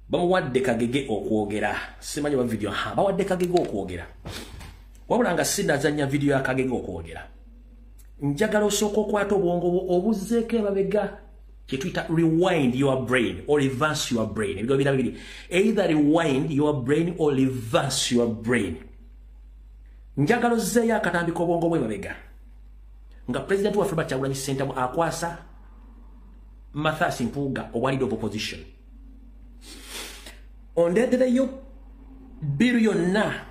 bamuwadde Kagege okwogera simanyi ba video bawadde Kagege okwogera wabula nga sinazanya video ya Kagege okwogera njagala osooka okwata obwongo obuzzeeko emabega kye tuyita rewind your brain or reverse your brain ebigo bibiri either rewind your brain or reverse your brain njagala ozzeeyo akatambika obwongo bwe mabega nga president wa Africa Kyagulanyi Ssentamu akwasa Mathias Mpuuga owa leader of opposition ondeetereyo biru yonna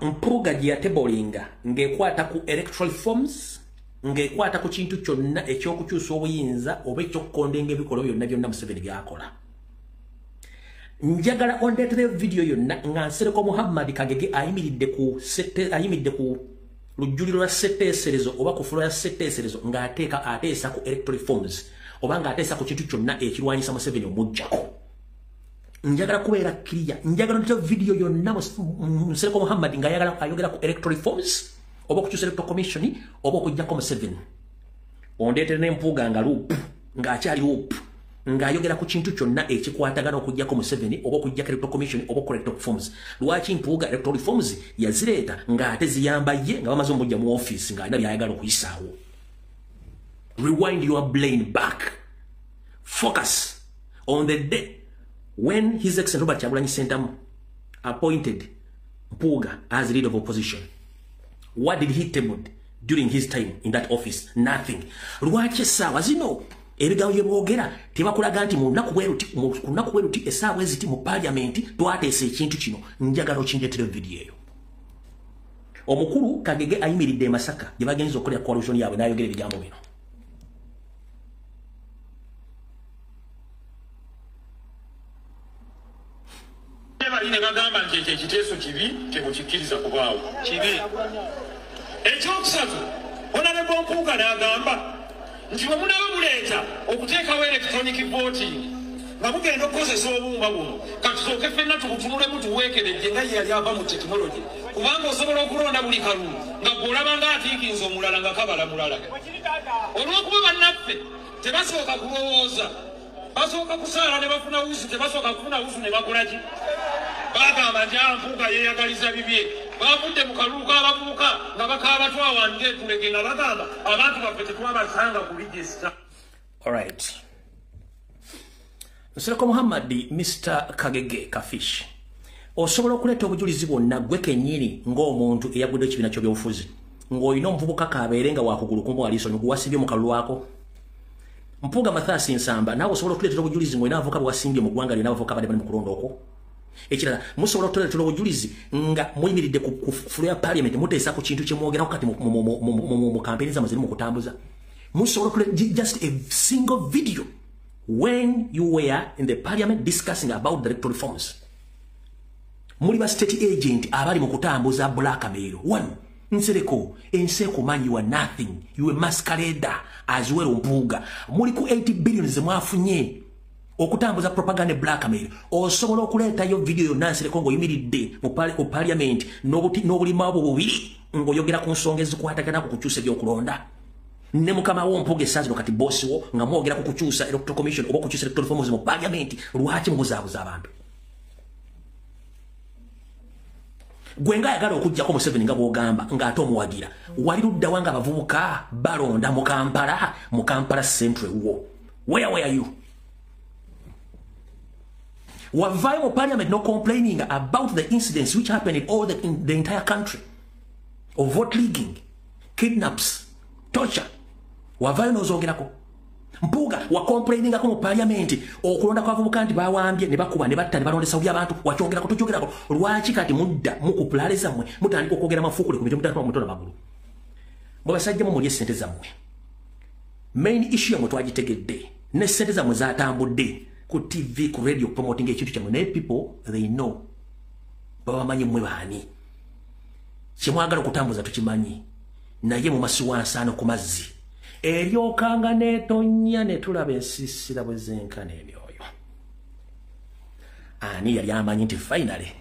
Mpuuga gye yatebolinga ng'ekwata ku electoral forms ng'ekwata ku kintu kyonna ekyokukyusa obuyinza oba ekyokukondenga ebikolwa byonna byonna Museveni byakola. Njagala ondeetereyo video yonna nga Nsereko Muhammad Kagege ayimiridde ku lujjuliro lwa setteeserezo oba ku fulo ya setteeserezo ng'ateesa ku electoral forms oba ng'ateesa ku kintu kyonna ekirwanyisa Museveni omuggyako. Njagala kubeera clear njagala ondeetereyo video yonna Nsereko Muhammad ng'ayogera ku electoral forms oba okukyusa electoral commission oba okuggyako Museveni. Ondeetere n'Empuuga nga loop ng'akyali loop ng'ayogera ku kintu kyonna ekikwatagana okuggyako Museveni oba okuggyako electoral commission oba ku electoral forms. Lwaki Mpuuga electoral forms yazireeta ng'ate ziyamba ye nga bamaze omujja mu office ng'alina by'ayagala okuyisaawo. Rewind your brain back. Focus on the day when His Excellency Robert Kyagulanyi Ssentamu appointed Mpuuga as leader of opposition. What did he table during his time in that office? Nothing. Lwaki essaawa zino ebigambo bye boogera tebakulaga nti mu lunaku bwe luti essaawa eziti mu paliamenti twateesa ekintu kino. Njagala okindeetera video eyo. Omukulu Kagege ayimiridde e Masaka gye bagenza okukolera coalition yaabwe n'ayogera ebigambo bino. Ne bagamba nti ekyo ekiteeso kibi temukikkiriza kubaawo kibi. Ekyokusatu Honorable Mpuuga n'agamba nti bwe munaba muleeta okuteekawo electronic voting nga mugenda okukozesa obuuma buno katusooke ffenna tubutunulemu tuweekeredde nga ye yali ava mu tekinologi kubanga osobola okulonda buli kalulu nga gw'olaba ng'atiikinza omulala nga kabala mulala. Olw'okuba bannaffe tebasooka kulowooza basooka kusaala ne bafuna wusu tebasooka kufuna wusu ne bakola ki bagamba nti Mpuuga yeeyagaliza bibye bavudde mu kalulu k'abavubuka nga bakaaba twawandire tulege nga bagamba abantu baffe tetwabasanga ku register. Alright. Nsereko Muhammad Mr. Kagege Kafish osobola okuleeta obujulizi bwonna gwe kennyini ng'omuntu eyagudde ekibiina ky'ebyobufuzi ng'olina omuvubuka kabeere nga wakugulu kumwe waliisonyi guwasibye mu kalulu ako. Mpuuga Mathias Nsamba naawe osobola okuleetera obujulizi ng'olina abavubuka bwasimbye mu ggwanga lyo n'abavubuka badde bali mu kulonda okwo. Ekirala musobola okuleetera obujulizi nga muyimiridde ku fulo ya parliament muteesa ku kintu kye mwogerako kati mu kampeni zammwe ziri mu kutambuza. Musobola okuleetera just a single video when you were in the parliament discussing about the electoral reforms. Muli ba state agent abali mu kutambuza blackmail. One, Nsereko, man, you are nothing. You are masquerader as well Mpuuga. Muli ku 80 billion ze mwafunye okutambuza propaganda blackmail. Osobola okuleeta yo video yo Nsereko ng'oyimiridde mu parliament n'obulima obwo bubiri ng'oyogera ku nsonga ezikwatagana ku kukyusa ebyokulonda. Ne mukama wo Mpuuga essaazi kati bosi wo nga mwogera ku kukyusa electoral commission oba okukyusa electoral forms mu parliament. Lwaki mubuzaabuza abantu? Gwe ng'ayagala okuggyako Museveni nga bw'ogamba ng'ate omuwagira wali luddawa nga abavubuka balonda mu Kampala Central wo. Where were you? Wavaayo mu parliament no complaining about the incidents which happened in the entire country. of vote leaking, kidnaps, torture. Wavayo nozogerako. Mpuga wa complaining ako mu parliament okulonda kwa vubukanti bawambye ne bakuba ne batta ne balondesa bya abantu wakyongera kutojogerako lwaki kati mudda mukupulaliza mwe mutandika okwogera mafukule ku mitendo mutandika mutona magulu mwe basajja mu mulye sente zammwe main issue yamwe twagitegedde ne sente zammwe zatambudde ku TV ku radio promoting ekintu kyamwe ne people they know babamanyi mwe baani kimwagala kutambuza tukimanyi naye mu masiwansano ku mazzi eryokanga netonya netulaba ensisira bwezenkana emyoyo ani yali amanyi nti finally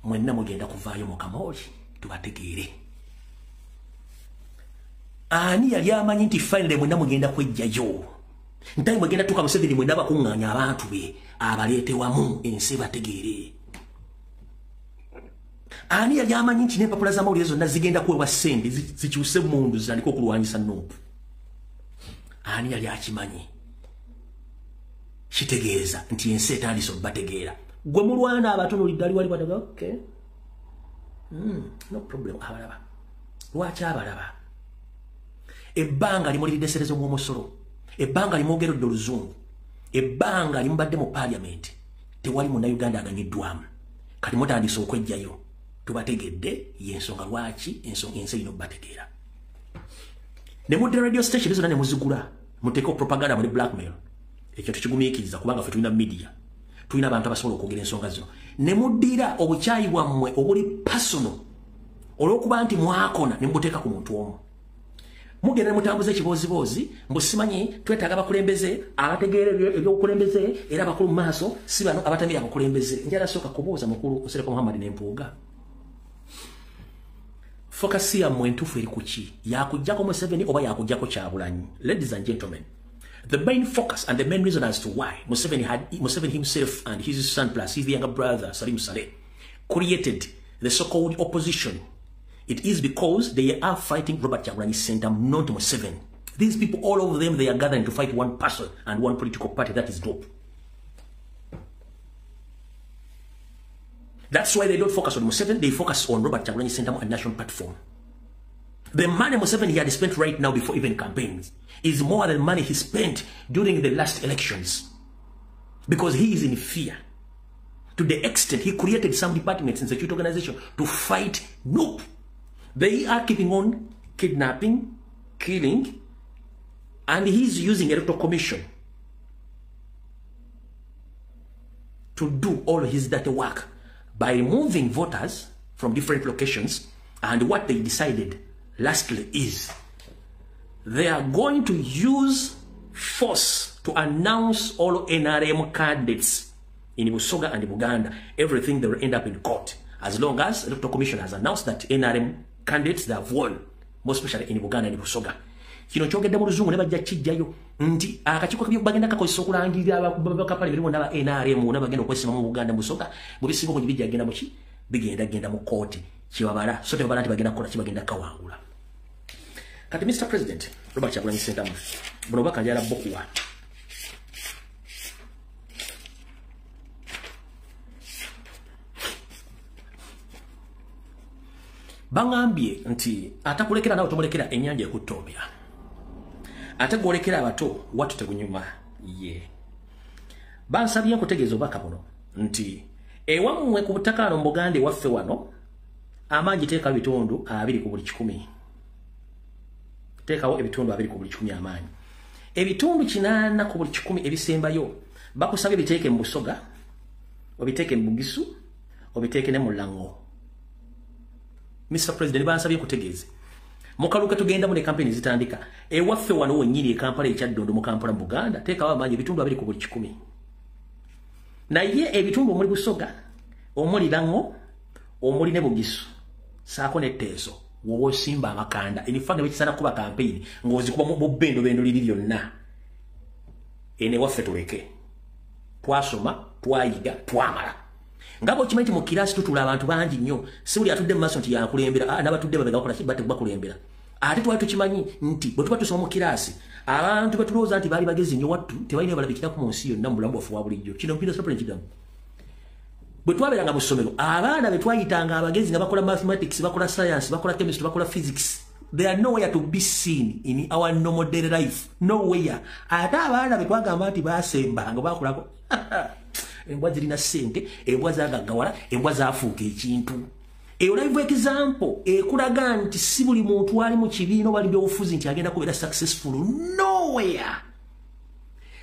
mwenna mugenda kuvaayo mu kamooli tubategeere ani yali amanyi nti finally mwenna mugenda kwejjayo ntayi mwegenda tuka Museveni mwenna bakuŋŋaanya abantu be abaleetewamu ensi bategeere ani yali amanyi nti n'empapula z'amawulire zonna zigenda kuweebwa ssente zikyuse mundu zitandika okulwanyisa Nuupu ani yali akimanyi kitegeeza nti ensi etandise okubategeera gwe mulwana abatunulidde ali wali badaga okay no problem abalaba lwaki abalaba ebbanga limuliridde esserezo mw'omusolo ebbanga limwogeredde oluzungu ebbanga limubadde mu parliament tewali munnayuganda aganyiddwamu kati mutandise okwejjayo tubategedde yensonga lwaki ensi ino bategeera ne mudde radio station zonna ne muzigula muteeko propaganda muri blackmail ekyo tukigumiikiriza kubanga ffe tulina media tulina abantu abasobola okwogera ensonga zino ne muddira obukyayi bwammwe obuli personal olw'okuba nti mwakona ne mubuteeka ku muntu omu mugenda ne mutambuza ekiboozibozi mbu simanyi twetaaga abakulembeze abategeera ebyobukulembeze era abakulu mu maaso si bano abatamira abakulembeze njala sooka kubuuza mukulu Musereko Muhammad n'Empuuga focus ya mwentufu eri kuki yakujjako Museveni oba yakujjako Kyagulanyi. Ladies and gentlemen, the main focus and the main reason as to why Museveni himself and his son plus his younger brother Salim Saleh created the so-called opposition, it is because they are fighting Robert Kyagulanyi Ssentamu, not Museveni. These people, all of them, they are gathering to fight one person and one political party, that is dope. That's why they don't focus on Museveni, they focus on Robert Kyagulanyi Ssentamu and National Platform. The money Museveni he had spent right now before even campaigns is more than money he spent during the last elections. Because he is in fear. To the extent he created some departments in security organization to fight Nope. They are keeping on kidnapping, killing, and he's using electoral commission to do all his dirty work by removing voters from different locations. And what they decided lastly is they are going to use force to announce all NRM candidates in Busoga and Buganda. Everything they will end up in court. As long as the Electoral Commission has announced that NRM candidates they have won, most especially in Buganda and Busoga. Kino kyogedde mu luzungu ne bajja kijjayo nti akakiiko bagenda kakozesa okulangirira abakapale biri bonna ba NRM bagenda okwesima mu Buganda mu Busoga mu bisinga ku bijja agenda muki bigenda mu kooti kibabala so tebabala nti bagenda kukola kibagenda kawangula. Kati Mr. President Robert Kyagulanyi Ssentamu buno bakajala bokuwa bangambye nti atakulekera nawe tomulekera ennyanja ekuttoomera ate gwolekera abato watu tegunyuma ye bansabye nkutegeeza obubaka buno nti ewammwe ku butaka ano mu Buganda ewaffe wano amaanyi teeka bitundu 2 ku buli 100 teekawo ebitundu 2 ku buli 100 amaanyi ebitundu 8 ku buli 100 ebisembayo bakusabye biteeke mu Busoga obiteeke mu Bugisu obiteeke ne mu Lango. Mr. President bansabye kutegeeze mukaluka tugenda mu ne campaign zitandika ewaffe wano wennyini ekampala ekyaddondo mu Kampala mu Buganda teekawo amaanyi ebitundu 2 ku buli 100 naye ebitundu omuli Busoga omuli Lango omuli ne Bugisu saako ne Teeso wowe osimba amakanda enifaga bekisana kuba campaign ng'ozikuba mu bendo liri lyonna ene waffe tuleke twasoma twayiga twamala ngabo kimanyi mu kirasi tutula abantu bangi nnyo si buli atudde mu maaso nti yakulembera n'abatudde babega bakola kibate bakulembera ate twali tukimanyi nti bwe tuba tusoma mu kirasi abantu betulowooza nti baali bagezi nnyo wattu tebalina balabikirako mu nsi yonna mu bulamu bwaffe bwa bulijjo kino mpinda President Kidam bwe twaberanga mu ssomero abaana be twayitanga abagezi nga bakola mathematics bakola science bakola chemistry bakola physics. They are nowhere to be seen in our normal daily life. Nowhere. Ate abaana be twagamba nti basembanga bakolako embwa zirina ssente, embwa zagaggawala, embwa zaafuuka ekintu. Eyo live example ekulaga nti si buli muntu ali mu kibiina bali by'obufuzi nti agenda kubeera successful. Nowhere.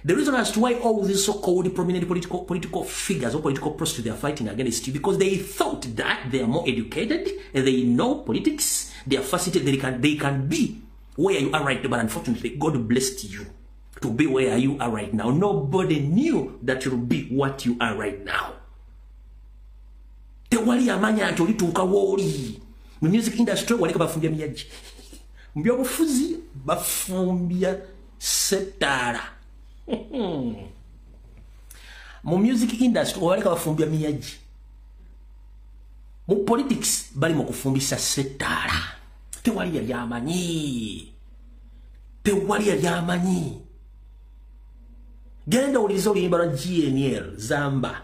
The reason as to why all these so-called prominent political figures or political prostitutes are fighting against you, because they thought that they are more educated, they know politics, they are facilitated, they can be where you are right now, but unfortunately, God blessed you to be where you are right now. Nobody knew that you'll be what you are right now. Tewali amanya nti olituuka w'oli. Mu music industry waleka bafumbya miyaji. Mu byobufuzi bafumbya setara. Mu music industry waleka bafumbya miyaji. Mu politics bali mu kufumbisa setara. Tewali yali amanyi. Tewali yali amanyi. Genda ulizo oluyimba lwa GNL Zamba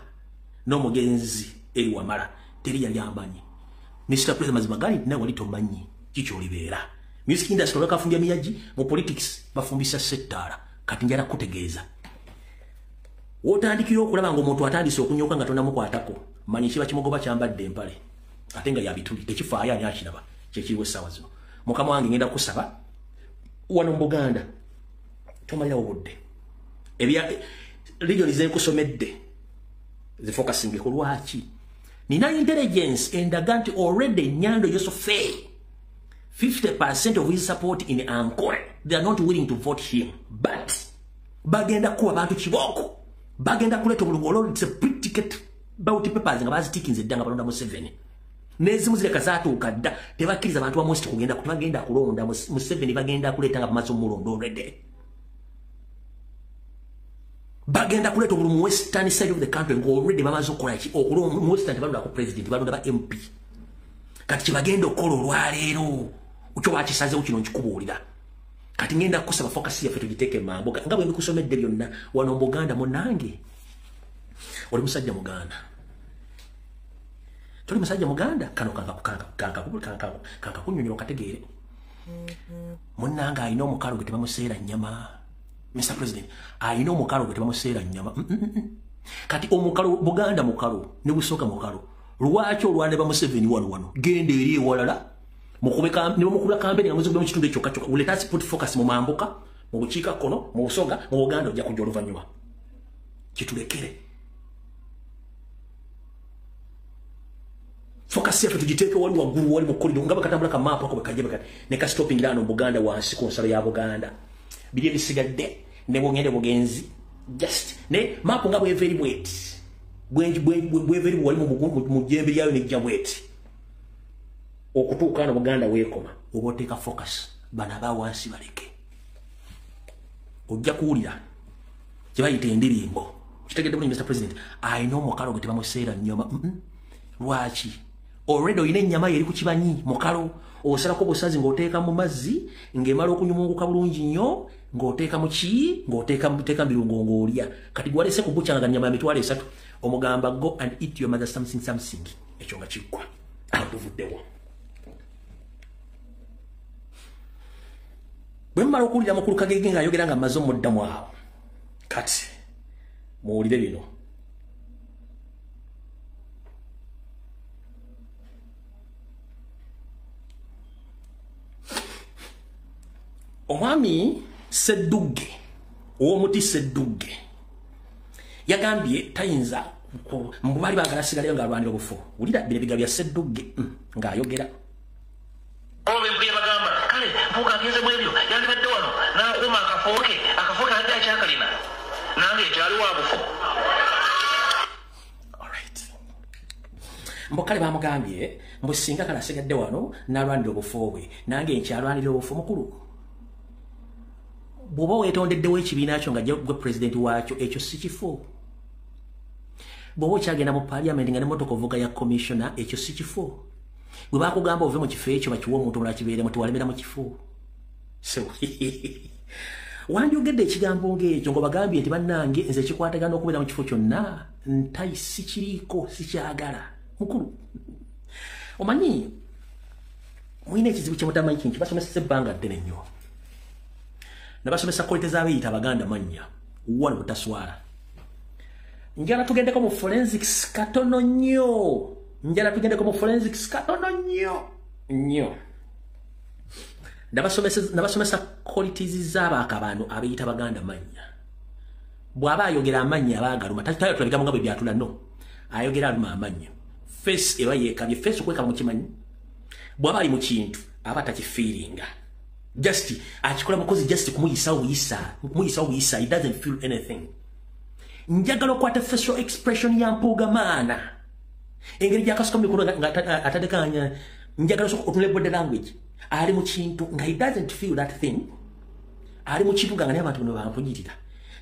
n'omugenzi eri wamala teri yali amanyi. Mr. President mazima gali nawe wali tomanyi kicho olibeera. Music industry waleka bafumbya miyaji, mu politics bafumbisa setara. Kati njala kutegeeza. Wotandikira okulaba nga omuntu atandise okunyoka nga tonamukwatako. Manyi kiba kimogoba kyambadde empale. Ate nga yabituli tekifaayo ani akiraba kyekiriwo essaawa zino. Mukama wange ngenda kusaba wano mu Buganda tomalirawo budde. Ebya region zenkusomedde zifocusing ku lwaki. Nina intelligence endaga nti already Nyando Yosofei 50% of his support in Ankole. They are not willing to vote him. But bagenda kuwa bantu kiboko. Bagenda kuleta obulongolo. It's a pretty ticket bauti papers nga bazitikinze ddanga balonda mu 7. Nezimu zile kazatuuka dda tebakkiriza abantu bamosi kugenda bagenda kulonda mu 7 bagenda kuleta nga bamaze omulondo already. Bagenda kuleta obulu mu western side of the country ngo already bamaze okukola ki okulonda mu western balonda ku president balonda ba MP. Kati kibagenda okukola olwaleero ukyo bakisazeewo kino nkikubuulira. Kati ngenda kusaba focus yaffe tugiteeke mambo nga bwe mbikusomedde byonna wano mu Buganda munnange oli musajja Muganda. Toli musajja Muganda kano kanka kunyonyola kategeere. Munnange ayina omukalo gwe tebamuseera nnyama. Mr. President ayina omukalo gwe tebamuseera nnyama. Kati omukalo Buganda mukalo ne busooka mukalo. Lwaki olwande ba mu 7 wano gende eri ewalala mukubeka ne mukubula kampeni amuzo mu kitunde kyokka kyokka uleta put focus mu mambuka mu bukiika kono mu busoga mu Buganda ojja kujja oluvanyuma kitulekere focus yetu tugiteeke wali waggulu wali mu korido ngaba katambula ka map ako bakajja bakati ne ka stopping lano Buganda wansi ku nsalo ya Buganda bidye bisigadde ne bongende bugenzi just ne map ngabo very wet bwenji bweveri wali mu jembe lyayo ne jabweti okutuuka na Buganda weekoma oboteeka focus bana ba wansi baleke ojja kuwulira kibayita endirimbo kitegedde bulungi Mr. President ayina omukalo gwe tebamuseera nnyoma lwaki already oyina ennyama yeri ku kibanyi mukalo osalako busazi ng'oteeka mu mazzi ng'emala okunyumunguka bulungi nnyo ng'oteeka mu ki ng'oteeka mbirungo ng'olya kati gwalese ku bucanga nga nnyama ya mitwalo 3 omugamba go and eat your mother something ekyo nga kiggwa atuvuddewo bwe mmala okuwulira mukulu Kagege ng'ayogera nga amaze omuddamu awo kati muwulire bino omwami Sseddugge ow'omuti Sseddugge yagambye tayinza mbali bagala sigaleyo nga alwanira obufu wulira bino biga bya Sseddugge ng'ayogera obembuye bagamba kale mpuuka agenze mu ebyo yandibadde wano n'akuma akafooke adde akyakalina nange ekyaliwo abufu mbo kale bamugambye mbu singa kale asigadde wano n'alwanira obufu bwe nange nkyalwanira obufu mukulu bw'oba weetondeddewo ekibiina kyo nga gwe president waakyo ekyo si kifo bw'oba okyagenda mu parliament nga n'emmotoka ovuga ya commissioner ekyo si kifo bwe bakugamba ove mu kifo ekyo bakiwa omuntu omulala kibeeremu tewalemera mu kifo so wanjogedde ekigambo ng'ekyo ngo bagambye nti bannange nze kikwatagana okubeera mu kifo kyonna ntayi sikiriiko sikyagala mukulu omanyi mwine ekizibu kyemutamanyi kintu basomesesa ebbanga ddene nnyo nabasomesa kolite z'abeeyita abaganda mannya wano butaswala njala tugendeko mu forensics katono nnyo nnyo nabasomesa qualities z'abaakabano abeeyita baganda mannya bw'aba ayogera amannya abaagaluma tatulabigamu nga bwe byatula no ayogera aluma amannya face eba yeekabye face okwekaba mu kimanyi bw'aba ali mu kintu aba takifiiringa just akikola mukozi just kumuyisa buyisa he doesn't feel anything njagala okwata facial expression ya mpuugamaana engeri gyakasuka mu mikono nga atadekanya njagala otunule body language ali mu kintu nga he doesn't feel that thing ali mu kintu nga naye abantu bano bampulirira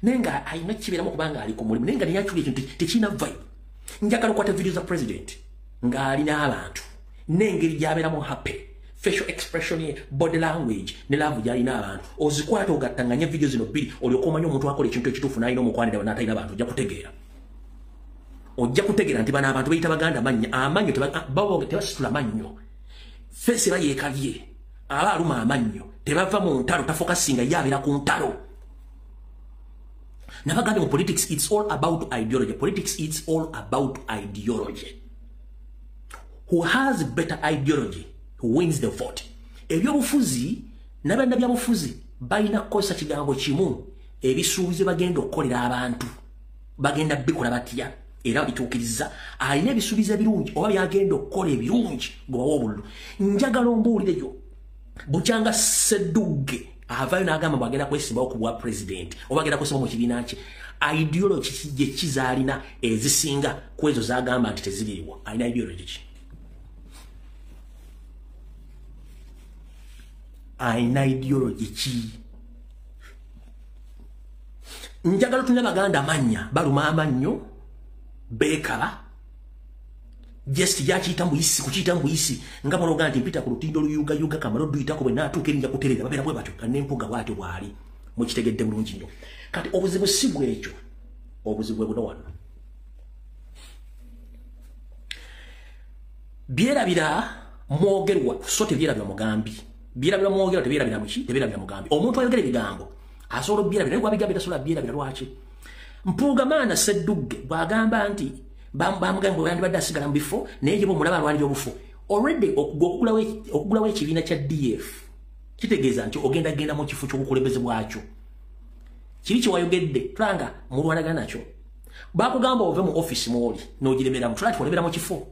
naye nga alina kibeeramu kubanga ali ku mulimu naye nga neyachula ekintu tekirina vibe njagala okwata video za president nga alina abantu n'engeri gy'abeeramu happy facial expression ye body language ne laavu gy'alina abantu ozikwata ogattanganya video zino bbiri olyoka omanya omuntu akola ekintu ekituufu n'alina omukwanira n'atalina abantu ojja kutegeera nti bano abantu bayita baganda amannyo tebasitula mannyo face eba yeekabye aba aluma amannyo tebava mu ntalo tafokasinga ye abeera ku ntalo nabagambye mu politics it's all about ideology who has better ideology who wins the vote ebyobufuzi n'abanda byabufuzi balina kukozesa kigambo kimu ebisuubizo bagenda okukolera abantu bagenda bikola batya era bituukiriza alina ebisuubizo ebirungi oba byagenda okukola ebirungi gwebawa obululu njagala ombuulireyo bukyanga Ssedugge avayo n'agamba bwagenda kwesimbawo ku bwa president oba agenda kwesimbawo mu kibiina kye ideology gye kizaalina ezisinga ku ezo zagamba nti teziriiwo alina ideology ki alina ideology ki njagala tulina baganda amannya baluma amannyo beekala just yakiyita mbuyisi kukiyita mbuyisi nga bw'olooga nti mpita ku lutindo luyugayuga kamala oduyitako bwe naatuuka erinja kutereera babeera bwe batyo kanempuga bwatyo bwali mukitegedde bulungi nnyo kati obuzibu si bwekyo obuzibu bwe buno wano byerabira mwogerwa so tebyerabira mugambi byerabira mwogerwa tebyerabira muki tebyerabira mugambi omuntu ayogera ebigambo asobola obyerabira naye bwabigambye tasobola byerabira lwaki Mpuugamaana Ssedugge bw'agamba nti bamugamba yandibadde asigala mu bifo naye gye bomulaba alwanira obufo already okugulawo ekibiina kya DF kitegeeza nti ogenda genda mu kifo ky'obukulembeze bwakyo kiri kyewayogedde tulanga mulwanagana nakyo bakugamba ove mu office mwoli n'ogiremeramu tulati olebera mu kifo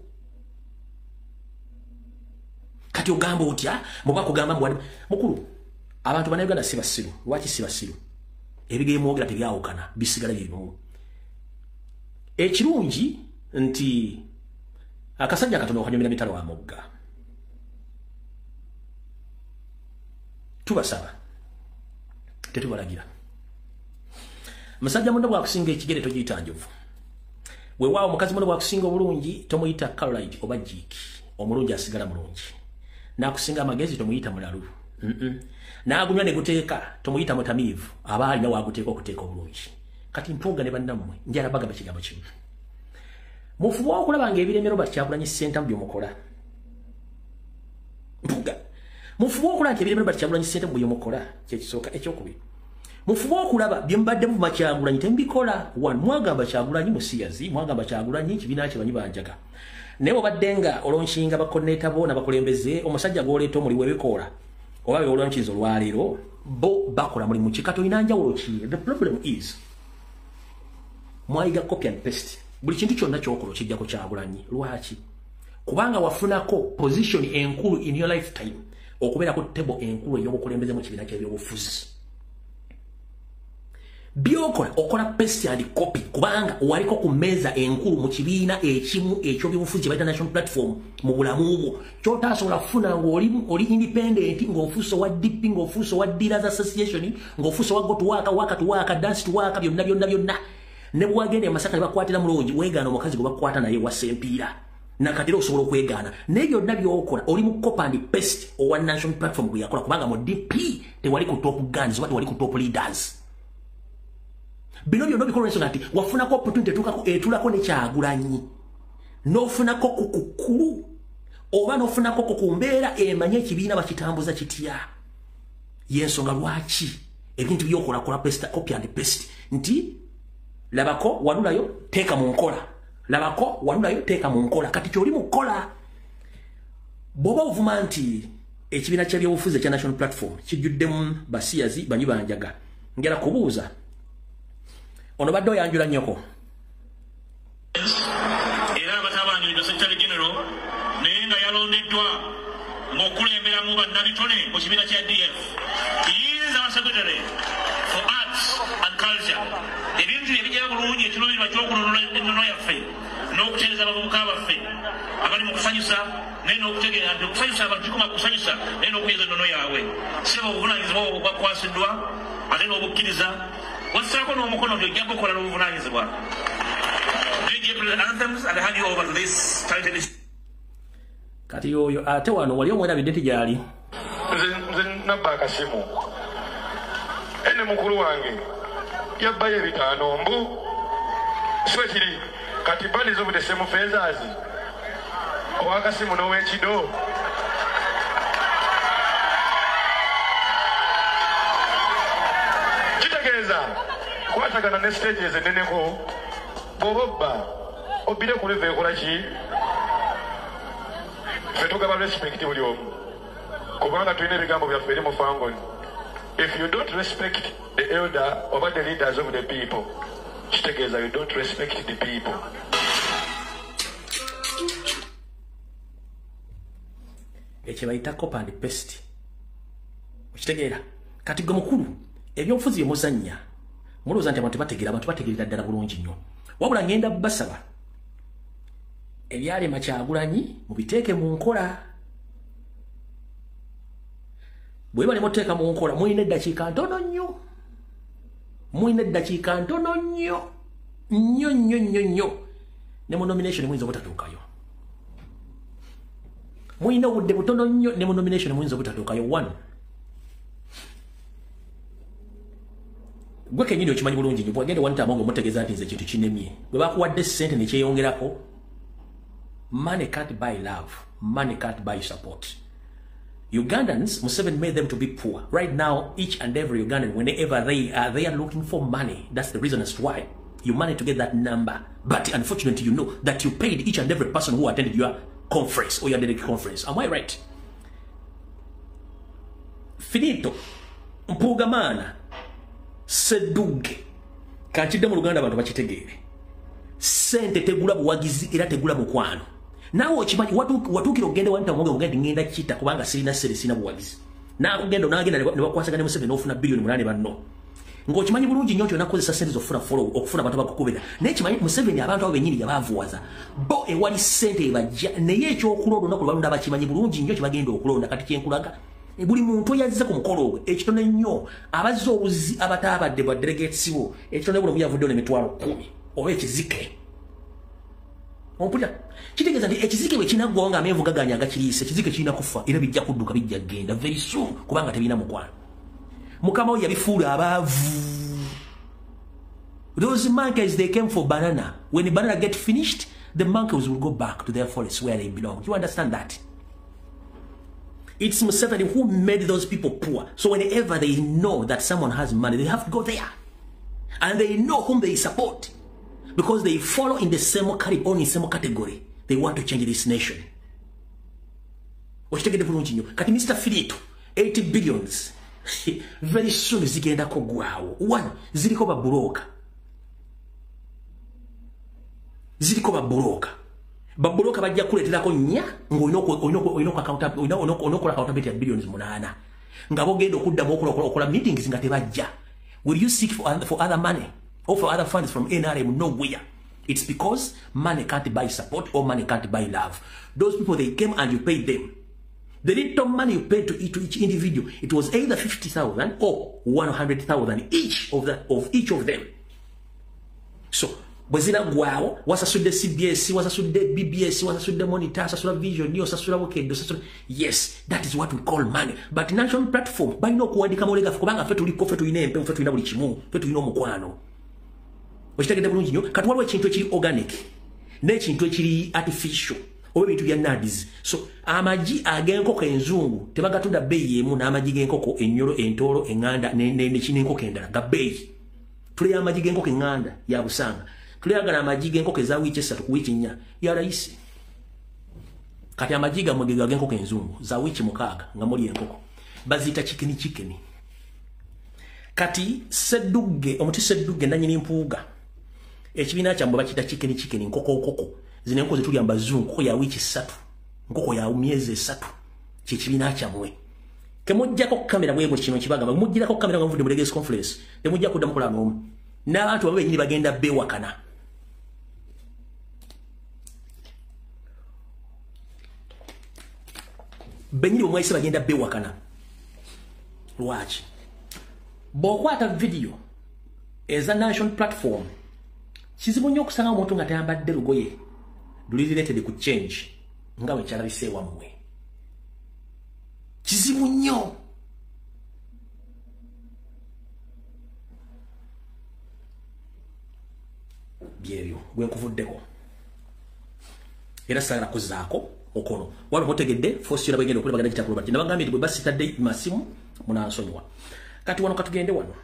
kati ogamba otya mubakugamba mwali mukulu abantu bannayuganda si basiru lwaki si basiru ebigere mwogera tebyawukana bisigala byebimu ekirungi nti akasajja katono okanyomera mitalo wa mugga tubasaba tetubalagira musajja muno bwakusinga ekigere togiyita njovu weewaawo mukazi muno bwakusinga obulungi tomuyita Caroline oba Jiki omulungi asigala mulungi nakusinga amagezi tomuyita mulalu nagunywa ne guteeka tomuyita mutamiivu aba alina waaguteeka okuteeka obulungi kati mpuuga ne bannammwe njala bagamba kigambo kimu mufuba okulaba ng'ebiremero Kyagulanyi Ssentamu byemukola mpuuga mufuba okulaba ng'ebiremero Kyagulanyi Ssentamu byemukola kyekisooka ekyokubiri mufuba okulaba bye mubadde muvuma Kyagulanyi tembikola one mwagamba Kyagulanyi musiyazi mwagamba Kyagulanyi kibiina kye banyi banjaga naye obadde nga olonshinga bakonneeta bo n'abakulembeze omusajja gw'oleeta omuli w'ebikola oba olwankizo olwaleero bo bakola mulimu ki kati olina njawulo ki the problem is mwayiga copy and paste buli kintu kyonna kyokola okijjako Kyagulanyi lwaki kubanga wafunako position enkulu in your lifetime okubeera ku table enkulu ey'obukulembeze mu kibiina ky'ebyobufuzi byokola okola paste and copy kubanga waliko ku mmeeza enkulu mu kibiina ekimu eky'ebyobufuzi bayita national platform mu bulamu bwo kyotasobola kufuna ng'oli independent ng'ofuusa wa DP ng'ofuusa wa Dealers Association ng'ofuusa wa go to work waka to work dance to work byonna ne bwagenda amasaka ne bakwatira mulungi weegaana omukazi gwe bakwata naye wa sempiira nakatira osobola okwegana neyo nabyo okola oli mu copy and paste owa national platform gwe yakola kubanga mu DP tewali ku top guns watu wali ku top leaders bino byo nobikola ensonga nti wafuna ko opportunity etulako ne Kyagulanyi nofuna ko kukulu oba nofuna ko kumbeera emanye ekibiina bakitambuza kitya yensonga lwaki ebintu byokola kola paste copy and paste nti labako walulayo teka mu nkola labako walulayo teka mu nkola kati kyoli mu kola boba ovuma nti ekibiina kya byobufuzi kya national platform kijjuddemu basiyazi banyi banjaga ngera kubuuza ono badde oyanjula nnyoko era abatabanjulidde secretary general naye nga yalondeddwa ng'okulemberamu bannabitone mu kibiina kya DF. He is our secretary for arts and culture. Ebintu ebijja bulungi ekiruubirirwa ky'okulondola ennono yaffe n'okutereeza abavubuka baffe abali mu kusanyusa naye n'okutegeera nti okusanyusa abantu kikoma kusanyusa naye n'okuyeza ennono yaabwe seba obuvunaanyizibwa obwo bwakwasiddwa ate n'obukkiriza wassaako n'omukono nti ojja kukola n'obuvunaanyizibwa. Anthems and hand you over to this title. Kati yoyo ate wano wali omwerabidde nti gyali nze nabba akasimu ene mukulu wange yabbayo ebitaano mbu siwe kiri kati bali z'obudde semufeezaazi owakasimu n'ow'ekido kitegeeza kwatagana ne stages enneneko bw'oba obba obbire ku leva ekola ki ffe tugaba respect buli omu kubanga tulina ebigambo byaffe eri mu Fangoni. If you don't respect the elder oba the leaders of the people kitegeeza you don't respect the people. ekyo bayita copy and paste okitegeera kati gwe mukulu ebyobufuzi bye muzannya mulowooza nti abantu bategeerera ddala bulungi nnyo wabula ngenda basaba ebyalema Kyagulanyi mubiteeke mu nkola bwe bali muteeka mu nkola mulina eddakiika ntono nnyo nnyo ne mu nomination muyinza obutatuukayo mulina obudde butono nnyo ne mu nomination muyinza obutatuukayo. One gwe kenyini okimanyi bulungi nnyo bwagende wanitama ng'omutegeeza nti nze kintu kinemye bwe bakuwadde ssente ne kyeyongerako. Money can't buy love. Money can't buy support. Ugandans, Museveni made them to be poor. Right now, each and every Ugandan, whenever they are looking for money. That's the reason as to why you managed to get that number. But unfortunately, you know that you paid each and every person who attended your conference or your dedicated conference. Am I right? Finito. Mpugamana. Seduge. Kanchide mu Luganda abantu bakitegeere. Sente tegula buwagizi era tegula mukwano. Nawo okimanyi watukira ogende wanta mwoge ogende ngenda kita kubanga sirina sere sina buwagizi. Na ogendo nagenda ne bakwasagane Museveni ofuna billion 8 banno. Ngokimanyi bulungi nnyo kyonna kozesa sente zofuna follow okufuna abantu bakukubira. Nekimanyi Museveni abantu abo benyini yabavuwaza. Bo ewali sente ebajja naye ekyokulonda olunaku lwalunda bakimanyi bulungi nnyo kibagenda okulonda kati kyenkulaga. Buli muntu yazze ku mukolo gwe ekitone nnyo abazze obuzi abatabadde ba delegates bo ekitone buno muyavudde ne mitwalo 10 oba ekizike. Ompulira kitegeeza nti ekizike bwe kinaggwanga amenvu gaganya agakiriisa ekizike kirina kufa era bijja kudduka bijja genda very soon kubanga tebina mukwano. Mukama we yabifuula abaavu. Those monkeys, they came for banana. When the banana get finished, the monkeys will go back to their forest where they belong. You understand that? It's Museveni who made those people poor. So whenever they know that someone has money, they have to go there. And they know whom they support. Because they follow in the same category. They want to change this nation. Kati Mr. Finito, 80 billions. Very soon zigenda kugwawo. One, ziliko babuloka. Ziliko babuloka. Babuloka bajja kuleterako nya ng'olina accountability ya billions 8. Nga bogenda okuddamu okola meetings nga tebajja. Will you seek for other money or for other funds from NRM? Nowhere. It's because money can't buy support or money can't buy love. Those people, they came and you paid them. The little money you paid to each individual, it was either 50,000 or 100,000 each of each of them. So bwezina gwao wasasudde CBS wasasudde BBS wasasudde Monitor wasasudde Vision wasasudde Wicked wasasudde yes that is what we call money but national platform balina okuwandika molega kubanga fe tuliko fe tulina empe fe tulina buli kimu fe tulina omukwano okitegedde bulungi nnyo kati waliwo ekintu ekiri organic n'ekintu ekiri artificial oba ebintu bya nadies so amagi ag'enkoko enzungu tebagatunda bbeeyi emu n'amagi g'enkoko ennyolo entoolo eŋŋanda n'enkoko endala ga bbeeyi tuleya amagi g'enkoko eŋŋanda ya busanga tuleyagala amagi g'enkoko eza wiiki 3 ku wiiki 4 ya layisi kati amagi gamwe ge g'enkoko enzungu za wiiki 6 nga muli enkoko baziyita chicken kati sedduge omuti sedduge nanyini mpuuga ekibiina kyambwe bakiyita chicken nkoko zino enkoko zetulya mbazungu nkoko ya wiiki 3 nkoko ya myezi 3 kyekibiina kyammwe temujjako kamera bwebwe kino kibagamba mujjirako kamera nga muvudde mu Legacy Conference temujja kudda mukola n'omu n'abantu babo bennyini bagenda beewakana bennyini bwemwayise bagenda beewakana lwaki bw'okwata video eza national platform kizibu nnyo okusanga omuntu nga tayambadde lugoye luli related ku change nga bwe kyalabise wammwe kizibu nnyo byebyo gwe nkuvuddeko era sagala kuzaako okono waliwo mutegedde force yona bagenda okulaba bagenda kitakulu bati nabagambye bwe basitadde masimu munansonyiwa kati wano katugende wano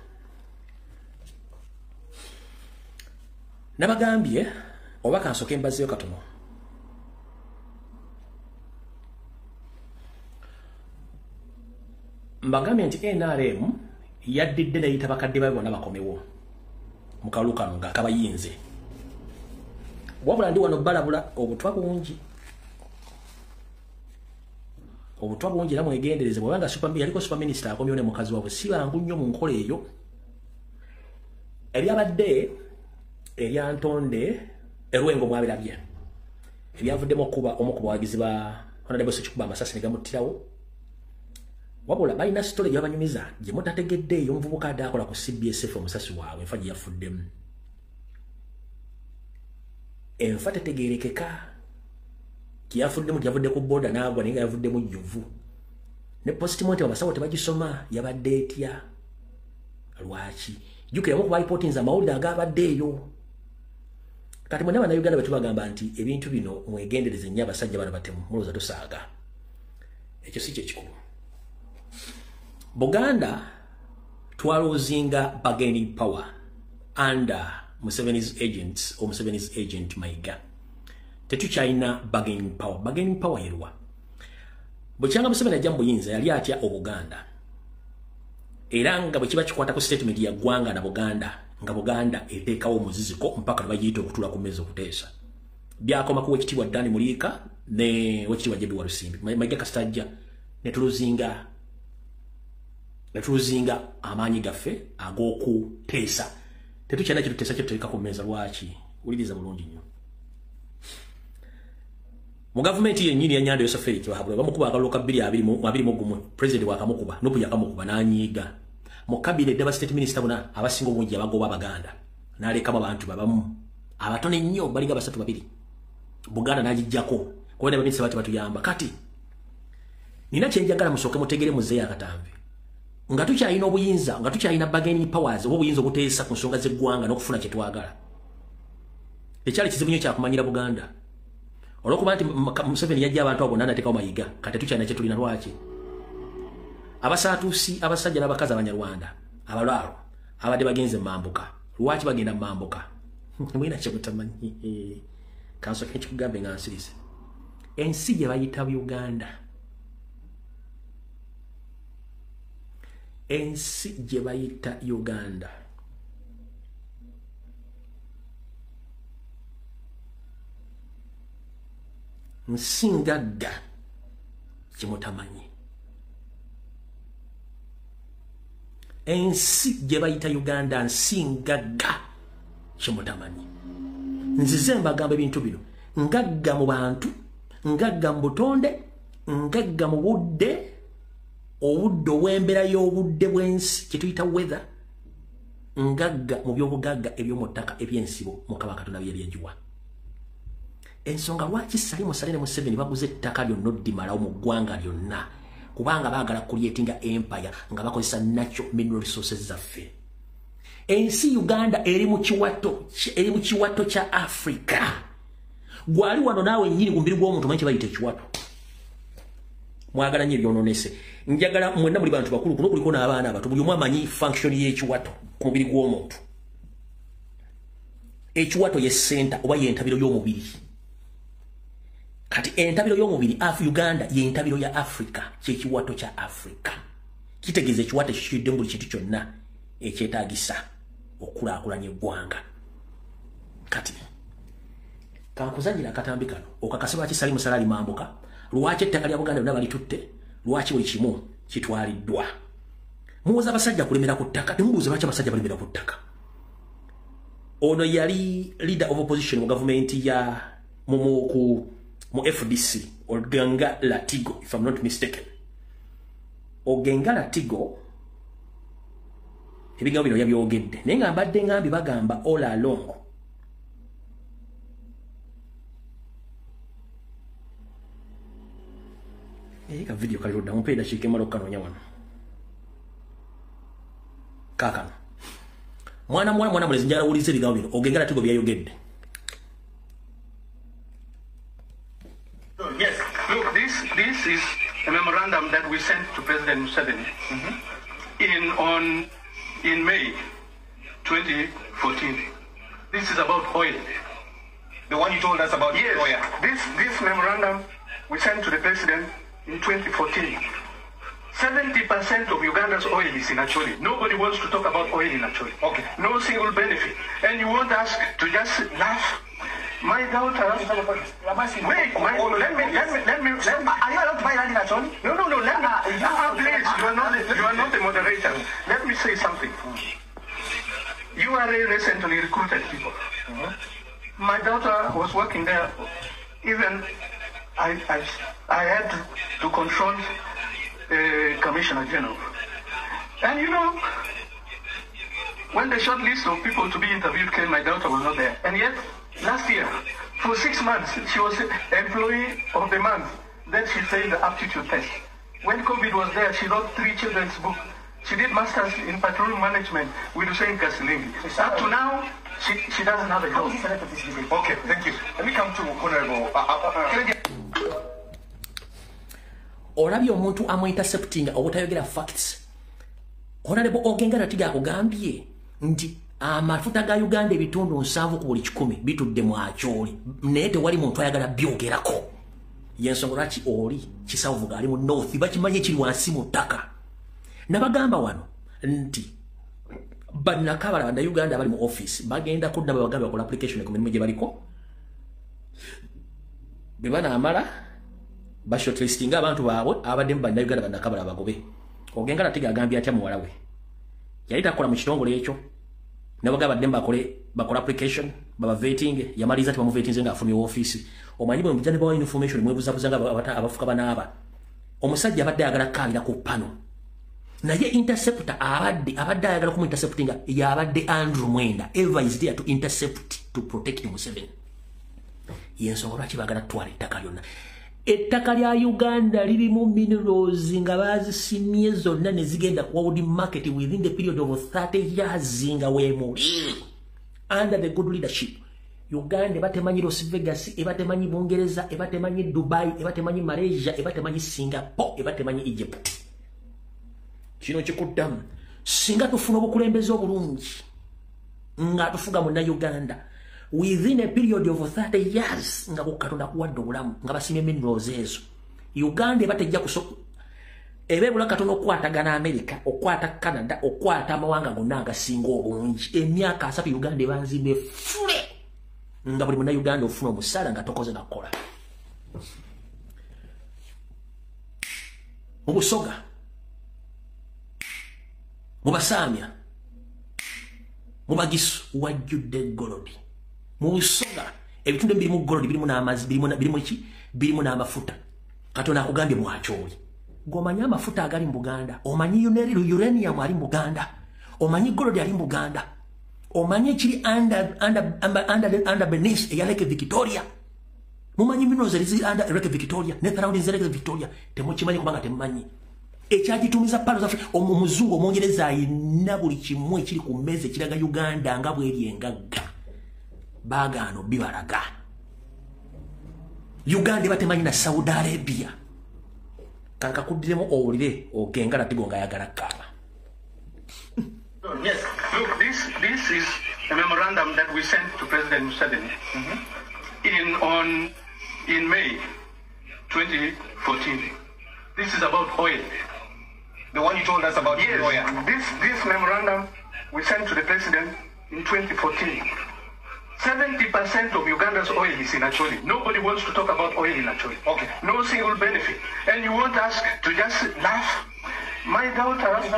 nabagambye oba kansoke mbazeyo katono mbagambye nti NRM yaddidde neyita bakadde babe bonna bakomewo mu kalulu kano ng'akabayinze wabula ndi wano balabula obutwa bungi era mwegendereze bwebanga yaliko super minister akomyewo ne mukazi wabwe si bangu nnyo mu nkola eyo ebyabadde eryantonde erwengo mwabirabye ebyavuddemu okuba omukuba wagizi ba honorable Sekikuba amasasi ne gamuttirawo wabula balina sitole gyabanyumiza gye mutategedde eyo omuvubuka adde akola ku CBSF omusasi waabwe enfa gye yafuddemu enfa tetegeerekeka kiyafuddemu gyavudde ku boda n'agwa naye nga yavuddemu jjuvu ne postimortem abasawo tebagisoma yabadde etya lwaki jjukira mu kuba alipotinza amawulire agabadde eyo kati mwena bannayuganda bwe tubagamba nti ebintu bino mwegendereze nnyo abasajja bano batemu mulowooza tosaaga ekyo si kyekikulu Buganda twaloozinga bargaining power under Museveni's agents or Museveni's agent Mayiga tetukyalina bargaining power yerwa bwekyanga Museveni ajja mu buyinza yali atya Obuganda era nga bwe kiba kikwata ku statement ya ggwanga na Buganda nga Buganda eteekawo omuziziko mpaka bayita okutula ku mmeeza okuteesa byakoma ku wekitiibwa Dani Muliika ne wekitiibwa Jebi Walusimbi Mayiga kastajja netuluzinga amaanyi gaffe ag'okuteesa tetukyalina kituteesa kyetuteeka ku mmeeza lwaki wuliriza bulungi nnyo mu gavumenti yennyini ya Nyanda Yosef Erick Bahabula bamukuba akalulu ka 2021 president wakamukuba Nupu yakamukuba n'anyiiga mu cabinet daba state minister buna abasinga obungi abagoba Abaganda n'alekamu abantu babamu abatone nnyo balinga basatu babiri Buganda n'agijjako kuba n'abaminisa bati batuyamba kati nina kyenjagala musooke mutegere muzeeyo akatambi nga tukyalina obuyinza nga tukyalina bargaining powers oba obuyinza obuteesa ku nsonga z'eggwanga n'okufuna kye twagala ekyali kizibu nnyo kyakumanyira Buganda olwokuba nti Museveni yajja abantu abo n'anateekawo Mayiga kati tukyalina kye tulina lwaki abasaatuusi abasajja n'abakazi Abanyarwanda abalwalo abadde bagenze mambuka lwaki bagenda mambuka mwina kye mutamanyi kansooke kikugambe nga nsirize ensi gye bayita Uganda ensi gye bayita Uganda nsingagga kimutamanyi ensi gye bayita Uganda nsingagga kimutamanyi nzize mbagamba ebintu bino ngagga mu bantu ngagga mu butonde ngagga mu budde obudde ow'embeera y'obudde bw'ensi kye tuyita weather ngagga mu byobugagga eby'omuttaka ebyensibo Mukama Katonda byebyejuwa. Ensonga lwaki Salimu Saleh ne Museveni baguze ettaka lyonna oddimalawo mu ggwanga lyonna kubanga baagala creatinga empire nga bakozesa natural mineral resources zaffe. Ensi Uganda eri mu kiwato kya Africa. Gwali wano naawe nnyini ku mbiri gw'omuntu manyi kye bayita ekiwato. Mwagala nnyo ebyononese. Njagala mwenna muli bantu bakulu kuno kuliko n'abaana abato buli omu amanyi function y'ekiwato ku mubiri gw'omuntu. Ekiwato ye center oba ye ntabiro y'omubiri. Kati entabiro y'omubiri Uganda ye ntabiro ya Africa ky'ekiwato kya Africa. Kitegeeza ekiwato ekikidde buli kintu kyonna ekyetaagisa okulaakulanya eggwanga. Kati kankuzanyira akatambi kano okakasaba ki Salimu Saleh Mambuka lwaki ettaka lya Buganda lyonna balitutte lwaki buli kimu kitwaliddwa. Muwoza abasajja kulemera ku ttaka temubuuze lwaki abasajja balemera ku ttaka. Ono yali leader of opposition mu government ya mu FDC Ogenga Latigo if I'm not mistaken. Ogenga Latigo ebigambo bino yabyogedde naye nga mbadde ngambi bagamba all along ka video kalirudda mupeera kikemalo kanoonya wano kaakano mwana mulezi njala wulize ebigambo bino Ogenga Latigo byayogedde. Yes, look, this is a memorandum that we sent to President Museveni in May 2014. This is about oil. The one you told us about? Yes, oil. This memorandum we sent to the President in 2014. 70% of Uganda's oil is in Acholi. Nobody wants to talk about oil in Acholi. Okay. No single benefit. And you want us to just laugh? My daughter. Wait, let me. Are you allowed to buy land in Acholi? No. Let me. Please, you are not the moderator. Let me say something. URA recently recruited people. My daughter was working there. Even I had to confront Commissioner General. And you know, when the short list of people to be interviewed came, my daughter was not there. And yet, last year, for 6 months, she was employee of the month. Then she failed the aptitude test. When COVID was there, she wrote 3 children's books. She did masters in petroleum management with Hussein Kasilingi. Up to now, she doesn't have a job. Okay, thank you. Let me come to Honorable. Olabye omuntu intercepting obutayogera facts. Honorable Ogenga Latigo akugambye nti amafuta ga Uganda ebitundu 7 ku buli 10 bitudde mu Acholi naye tewali muntu ayagala byogerako. Yensonga lwaki oli kisavuga ali mu north bakimanye ekiri wansi mu ttaka. Nabagamba wano nti bannakabala banda Uganda bali mu office bagenda kudda babagambe bakola application ku mirimu gye baliko bebana amala ba shortlisting abantu baabwe abadde mu banda Uganda bannakabala bagobe. Ogenga Latigo agambye atya muwala we yali takola mu kitongole ekyo nabagamba demba bakola application baba vetting yamaliza tibamu vetting nga afumye office omanyi bwe mujane bawa information mwebuzabuza nga abafuka banaaba omusajja abadde ayagala kaalira ku pano naye interceptor abadde ayagala ku intercepting yabadde Andrew Mwenda ever is there to intercept to protect Museveni. Yensonga lwaki bagala twala ettaka lyonna. Ettaka lya Uganda lirimu minerals nga bazisimye zonna ne zigenda ku world market within the period of 30 years nga wemuli under the good leadership. Uganda batemanyi Las Vegas, batemanyi Bungereza, batemanyi Dubai, batemanyi Malaysia, batemanyi Singapore, batemanyi Egypt. Kino kikuddamu singa tufuna obukulembeze obulungi nga tufuga mu Uganda within a period of 30 years nga Katonda kuwadde obulamu nga basimye minerals ezo Uganda batejja kusoko ebebula Katonda okwatagana America okwata Canada okwata amawanga gonna agasinga obungi emyaka 3 Uganda banzimbe fule nga buli muna Uganda ofuna omusala nga tokoze nakola Mubusoga Mubasamya Mubagisu wajjudde golodi Mubusoga ebitundu birimu golodi birimu n'amazzi birimu n'amafuta Katonda akugambye mu Acholi gomanya amafuta agali mu Buganda omanyi uranium ali mu Buganda omanyi golo lyali mu Buganda omanyi kiri under Benin ya Lake Victoria mumanyi minerals ezi under Lake Victoria ne surroundings Lake Victoria temukimanyi kubanga temumanyi ekyagitumiza palo zafe omuzungu omongereza ayina buli kimu ekiri ku meze kiraga Uganda nga bweri engagga bagano bibalaga Uganda batemanyi na Saudi Arabia kanka kudiremo owulire ogenga natigo nga yagala kaba. Yes, look, this is a memorandum that we sent to President Museveni in May 2014. This is about oil. The one you told us about. Yes, oil. this memorandum we sent to the president in 2014. 70% of Uganda's oil is in Acholi. Nobody wants to talk about oil in Acholi. Okay. No single benefit. And you want us to just laugh? My daughter. Wait,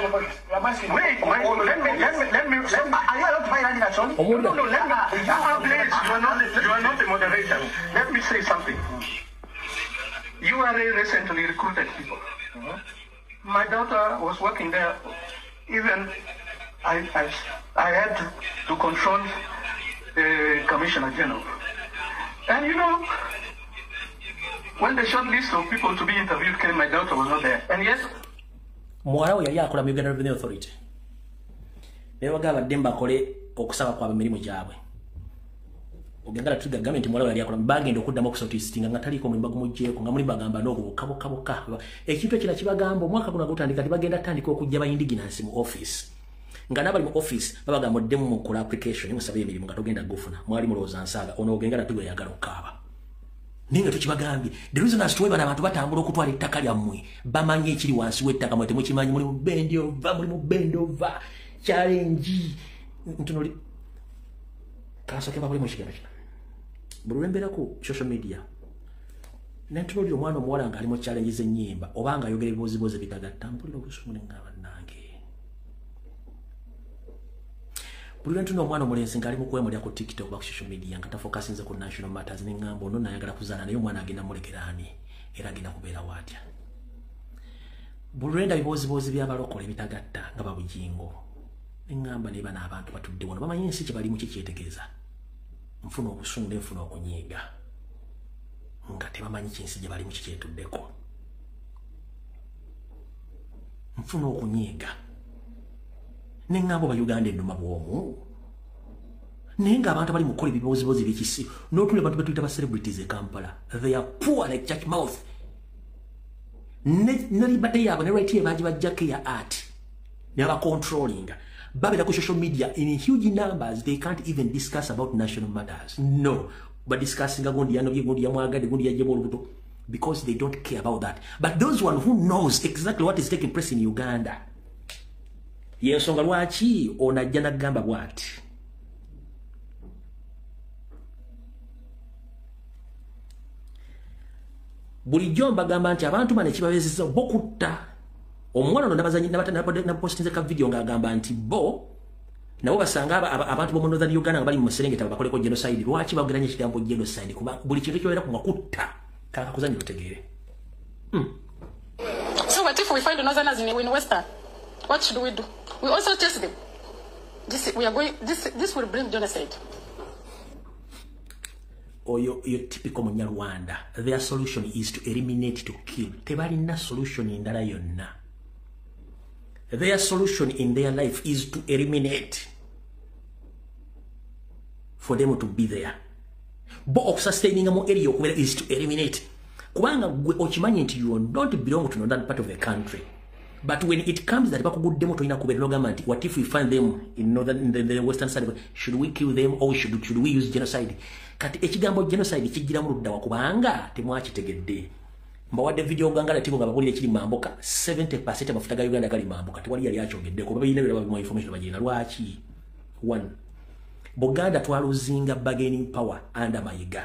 let me. Are you allowed to buy land in Acholi? No, let me. Please, you are not a moderator. Let me say something. URA recently recruited people. My daughter was working there. Even I had to confront Commissioner General. And you know, when the short list of people to be interviewed came, my daughter was not there. And yet, mwarawo yali akola mu Uganda Revenue Authority. Newe bagaba demba kole okusaba kwa emirimu gyabwe. Ogengala tuga government mwarawo yali akola bagenda okuddamu okusauti stinga nga taliko mu mbago mujjeko nga muli bagamba n'ogo kaboka. Ekintu ekira kibagamba omwaka guno gutandika tibagenda tandika okujja ba indigenous mu office. Nga nabali mu office babagamba oddemu mu kola application musabe emirimu nga togenda gufuna mwali mulooza nsaga ono ogengala tuga yagala okaba. Ninga tukibagambye the reason as to bana abantu batambula okutwala ettaka lyammwe bamanyi ekiri wansi w'ettaka mwe temukimanyi muli mu bend over challenge ntunoli kasoke babuli mu kigambo kino bulembera ku social media nentunoli omwana omuwala nga ali mu challenge z'ennyimba obanga ayogera ebibozibozi bitagatta mpulira obusungu nga bannange bulira ntunoli omwana omulenzi nga ali mu kwemulya ku TikTok ba ku social media nga tafokasinze ku national matters n'engambo ono nayagala kuzaala naye omwana agenda mulekeraani era agenda kubeera watya bulenda bibozibozi by'abalokole bitagatta nga babujingo n'engamba ne bana abantu batudde wano bamanyi ensi kye balimu kikyetegeeza nfuna obusungu n'enfuna okunyiiga nga tebamanyi kinsi gye balimu kikyetuddeko nfuna okunyiiga n'engamba ba Uganda ennuma bw'omu naye ng'abantu bali mu kukola ebibozibozi by'ekisi n'otula abantu betuyita ba celebrities e Kampala they are poor like church mouth ne libate yaabwe ne right ye baagi bajjako eya art ne abacontrolling babera ku social media in huge numbers they can't even discuss about national matters no but discussing gundi yanobye gundi yamwagade gundi yajjeba olubuto because they don't care about that but those one who knows exactly what is taking place in Uganda yensonga lwaki onajja nagamba bwati bulijjo mbagamba nti abantu bane kibabezeza bokutta omwana ono nabazanyi napostinze ka video ng'agamba nti bo nabo basanga abantu bomu Northern Uganda nga bali mu Serengeta bakoleko genocide lwaki bageranye ekigambo genocide kuba buli kintu kyobeera ku ngakutta kaka kuzanyi lutegeere So what if we find Northerners in Western? What should we do? We also test them. This will bring genocide. Or your typical Munyarwanda, their solution is to eliminate, to kill. Tebalina solution in that yonna. Their solution in their life is to eliminate. For them to be there. But sustaining a area is to eliminate. Kubanga ochimanyi nti you don't belong to another part of the country. But when it comes that good demo to government, what if we find them in the western side? Should we kill them or should we use genocide? Kati ekigambo genocide kigira mu ludda wakubanga temwakitegedde. Mbawadde video gangala tiko nga babulire kiri mamboka 70% amafuta ga Uganda gali mamboka tewali yali akyogedde ko babayina bira mu information bagina lwaki. One, Buganda twaluzinga bargaining power under Mayiga.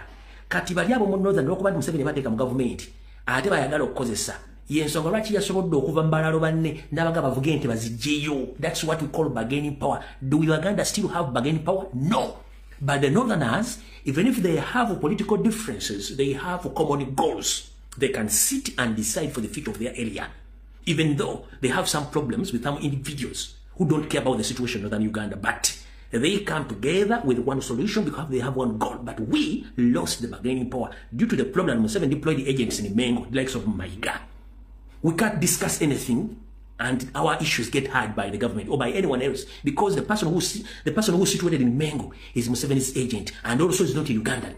Kati bali abo mu northern okuba ndi Museveni bateeka mu government ate bayagala okukozesa yensonga lwaki yasobodde okuva mbalalo banne n'abaga bavuge nti bazijjeyo. That's what we call bargaining power. Do Uganda still have bargaining power? No. But the northerners, even if they have political differences, they have common goals. They can sit and decide for the future of their area, even though they have some problems with some individuals who don't care about the situation in northern Uganda, but they come together with one solution because they have one goal. But we lost the bargaining power due to the problem that Museveni deployed the agents in Mengo, the likes of Maiga. We can't discuss anything, and our issues get heard by the government or by anyone else because the person who's situated in Mengo is Museveni's agent and also is not Ugandan.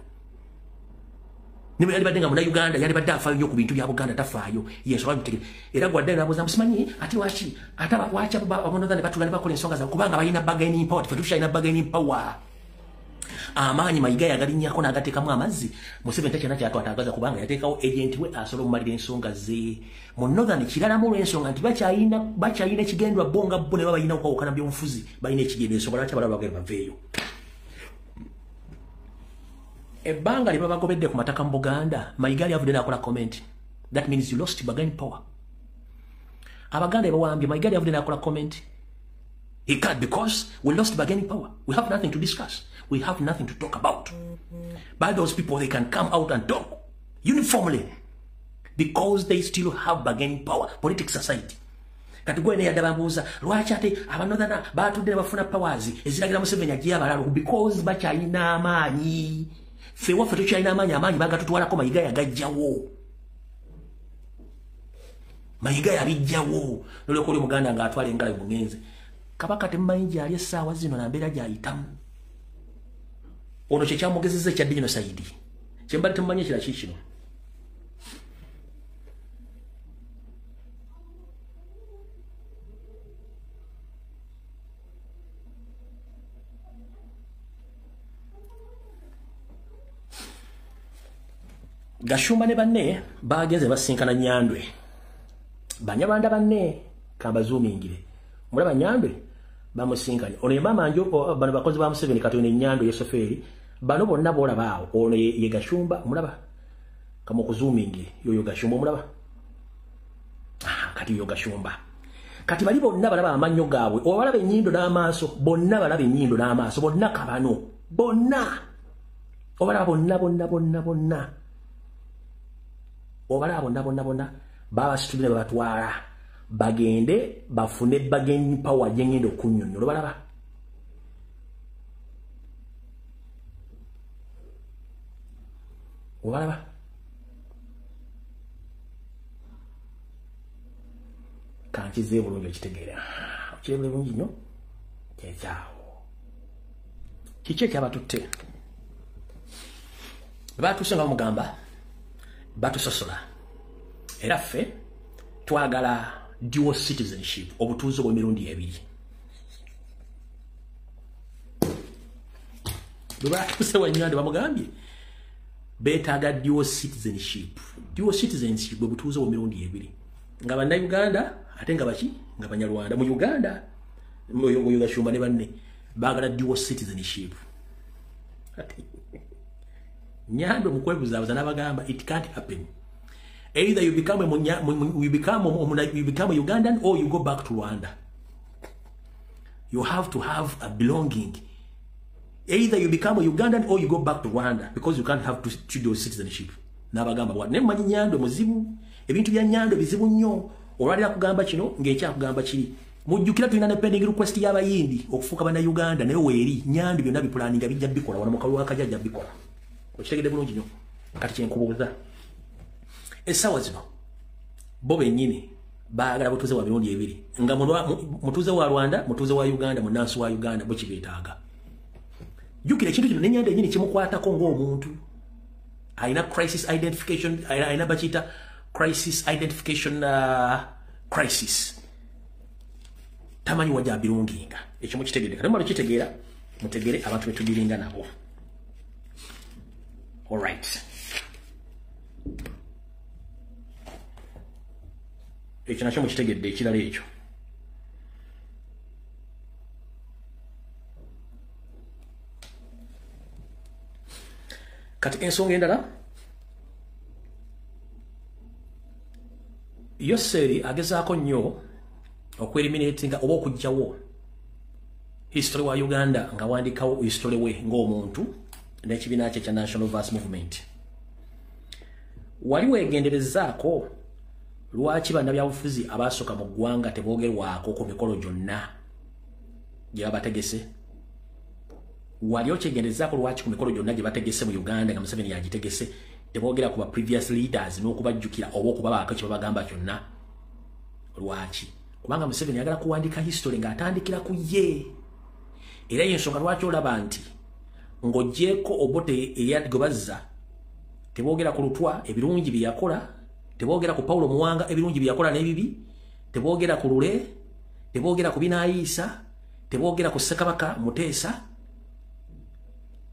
Niba yali badenga muna Uganda yali badde afaayo nnyo ku bintu bya Buganda tafaayo yesobola kutegera era gwadde nabuuza musimanyi ati wachi ataba wachi abonodhani batulani bakola ensonga za kubanga balina bargaining power fetusha bargaining power amaanyi Mayiga yagalinnyako n'agateekamu amazzi Museveni takyana kyatwatagaza kubanga yateekawo agent we asobola okumalira ensonga ze mu northern kiralamu olw'ensonga nti bakyayina ekigendwa bonga bo ne babayina okwawukana by'obufuzi balina ekigendo ensonga lwaki abalala bagenda baveeyo Ebanga liba bagobedde ku mataka mu Buganda Mayiga yavudde n'akola comment that means you lost bargaining power Abaganda bawambye Mayiga yavudde n'akola comment he can't because we lost bargaining power we have nothing to discuss we have nothing to talk about but those people they can come out and talk uniformly because they still have bargaining power political society kati gwe ne yadabambuza lwaki ate abanodhana batudde bafuna powers eziragira Museveni agiye abalalo because bakyayina amaanyi fewa fetu kyayina amaanyi bagatutwalako Mayiga yagajjawo Mayiga yabijjawo noleko oli Muganda nga atwala engalo mungenze kabaka temumanyi gyali essaawa zino na mbeera gyayitamu ono kye kyamugezezza ekya genocide kyembali temumanyi ekira kikino Gashumba ne banne bageze basinkana Nyandwe Banyabanda banne kabazumingire mulaba Nyandwe bamusinkanye ono mama njo bano bakozi ba Museveni katone Nyandwe yesoferi bano bonna bola baawo ono ye Gashumba mulaba kama kuzumingire yoyo Gashumba mulaba kati yoyo Gashumba kati bali bonna balaba amanyo gaabwe obalaba enyindo n'amaaso bonna balaba enyindo n'amaaso bonna kabano bonna obalaba bonna Obala bonna baba situbire batwala bagende bafune bargaining power jengendo okunyonnyola balaba obalaba kankize bulungi ekitegeera kirebe bulungi nnyo kyekyawo kiki ekyabatutte batuse nga bamugamba batusosola era ffe twagala dual citizenship obutuuze bw'emirundi ebiri bwe batuse wanyande bamugambye beetaaga dual citizenship bwe butuuze bw'emirundi ebiri nga bannayuganda ate nga baki nga banyarwanda mu Uganda mu Gashumba ne banne baagala dual citizenship Nyando mukwebuzabuza n'abagamba it can't happen either you become a Ugandan or you go back to Rwanda you have to have a belonging either you become a Ugandan or you go back to Rwanda because you can't have dual citizenship n'abagamba bwa ne manyi Nyando muzibu ebintu bya Nyando bizibu nnyo olwalira kugamba kino ng'ekya kugamba kiri mujjukira tulina ne pending request y'abayindi okufuuka bana Uganda naye weeri Nyando byonna bipulaninga bijja bikola wala mukalu wakajja bikola okitegedde bulungi nnyo kati kyenkubuuza essaawa zino bo bennyini baagala butuuze wa mirundi ebiri nga mutuuze wa Rwanda mutuuze wa Uganda munnansi wa Uganda bo kibeetaaga jjukira ekintu kino n'ennyanda ennyini kimukwatako ng'omuntu alina crisis identification alina bakiyita crisis identification crisis tamanyi wajja birunginga ekyo mukitegedde kati mumala kitegeera mutegere abantu betugiringa nabo all right ekyo nakyo mukitegedde ekirala ekyo kati ensonga endala Yoseri agezaako nnyo okweliminatinga oba okugjawo history wa Uganda nga wandikawo history we ng'omuntu n'ekibiina kye kya National Verse Movement wali weegenderezaako lwaki bannabyabufuzi abasooka mu ggwanga teboogerwako ku mikolo gyonna gye bategese wali okyegendezaako lwaki ku mikolo gyonna gye bategese mu Uganda nga Museveni yagitegese teboogera ku ba previous leaders n'okubajjukira oba okubabaako kye babagamba kyonna lwaki kubanga Museveni yagala kuwandiika history ng'atandikira ku ye era y'ensonga lwaki olaba nti ng'oggyeko Obote eyagobazza teboogera ku Lutwa ebirungi bye yakola teboogera ku Paulo Muwanga ebirungi bye yakola n'ebibi teboogera ku Lule teboogera ku Binayisa teboogera ku Ssekabaka Muteesa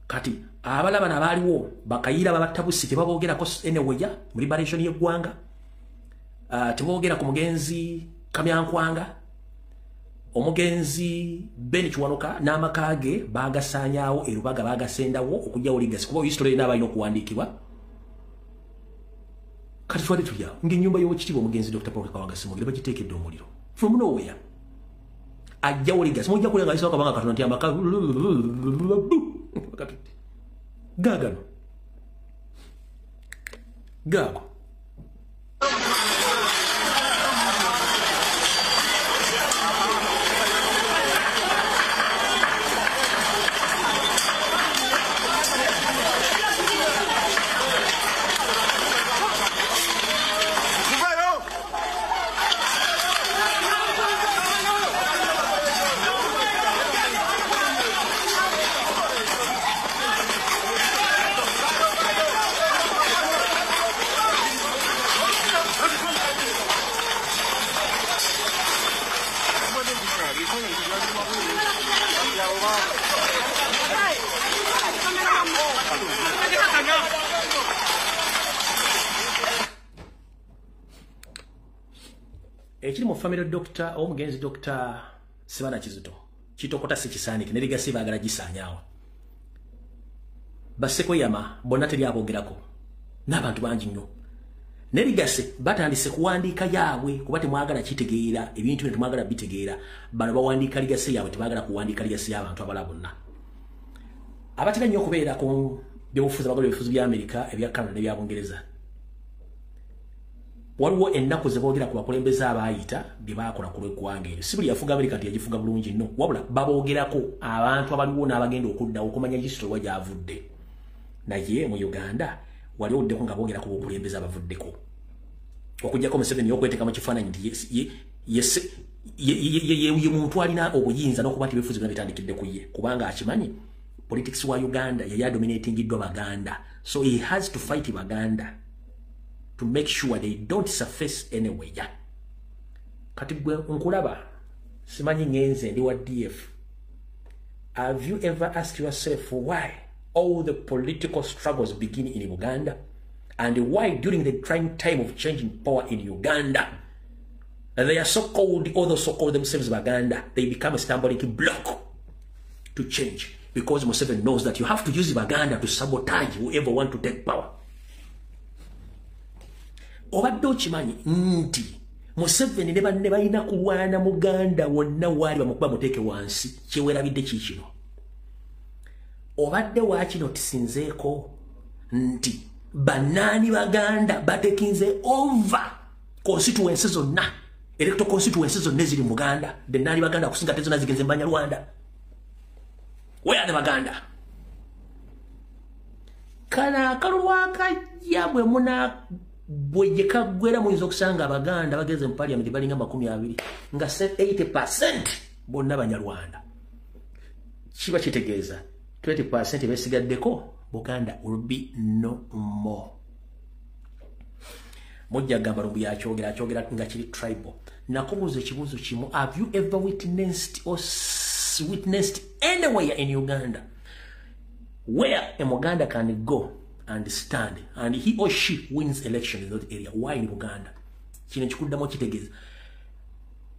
kati abalaba nabaaliwo bakayira babatabusi tebaboogerako eneweya mu liberation y'eggwanga teboogera ku mugenzi Kamyankwanga omugenzi Ben Kiwanuka n'amakaage bagasaanyaawo erubaga bagasendawo okujjawo legacy kuba history n'abalina okuwandiikibwa kati twali tulya ng'ennyumba y'owekitiibwa omugenzi Dr. Paul Kawanga Ssemwogere bagiteekedde omuliro from nowhere ajjawo legacy mujja kulya nga Aisha Kabanga Katonda nti amaka gaagano gaago ekiri mu family doctor omugenzi Dr. Sibana Kizito kitokota sikisaanike ne legacy baagala gisaanyaawo baseko yama bonna teri aboogerako n'abantu bangi nnyo ne legacy batandise kuwandiika yaabwe kuba temwagala kitegeera ebintu bino temwagala bitegeera bano bawandiika legacy yaabwe tebaagala kuwandiika legacy y'abantu abalala bonna abatera nnyo okubeera ku byobufuzi abagala ebifuzi bya Amerika ebya Canada n'ebya Bungereza waliwo ennaku ze boogera ku bakulembeze abaayita bye baakola ku lw'eggwanga eryo si buli yafuga Amerika nti yagifuga bulungi nno wabula baboogerako abantu abaliwo n'abagenda okuddawo okumanya history wa gy'avudde naye mu Uganda wali oddeko nga boogera ku bakulembeze abavuddeko okujjako Museveni y'okweteeka mu kifaananyi nti ye muntu alina obuyinza n'okuba nti ebifuzi bino bitandikidde ku ye kubanga akimanyi politics wa Uganda yali adominatingiddwa Baganda so he has to fight Baganda to make sure they don't surface anywhere. Kati gwe nkulaba simanyi ngenze ndi wa DF. Have you ever asked yourself why all the political struggles begin in Uganda and why during the trying time of changing power in Uganda they are so-called, although so-called themselves Baganda, they become a stumbling block to change because Museveni knows that you have to use Baganda to sabotage whoever want to take power. Obadde okimanyi nti Museveni ne banne balina kulwana Muganda wonna waali bamukuba muteeke wansi kyewerabidde kiikino obadde waakino tisinzeeko nti banaani Baganda batekinze over constituency zonna electoral constituency zonna eziri mu Buganda banaani Baganda kusinga te zonna zigenze mu Banyarwanda where are the Baganda kana akalwakajja bwe muna bwejeka gwera muyinza okusanga Abaganda bageze mu parliament balinga 20 nga 80% bonna Banyarwanda kiba kitegeeza 20% besigaddeko Buganda will be no more mujja gamba lumbu yakyogera nga kiri tribal nakubuuza ekibuuzo kimu have you ever witnessed anywhere in Uganda where a Muganda can go and stand and he or she wins election in that area? Why in Uganda? Kino kikuddamo kitegeeza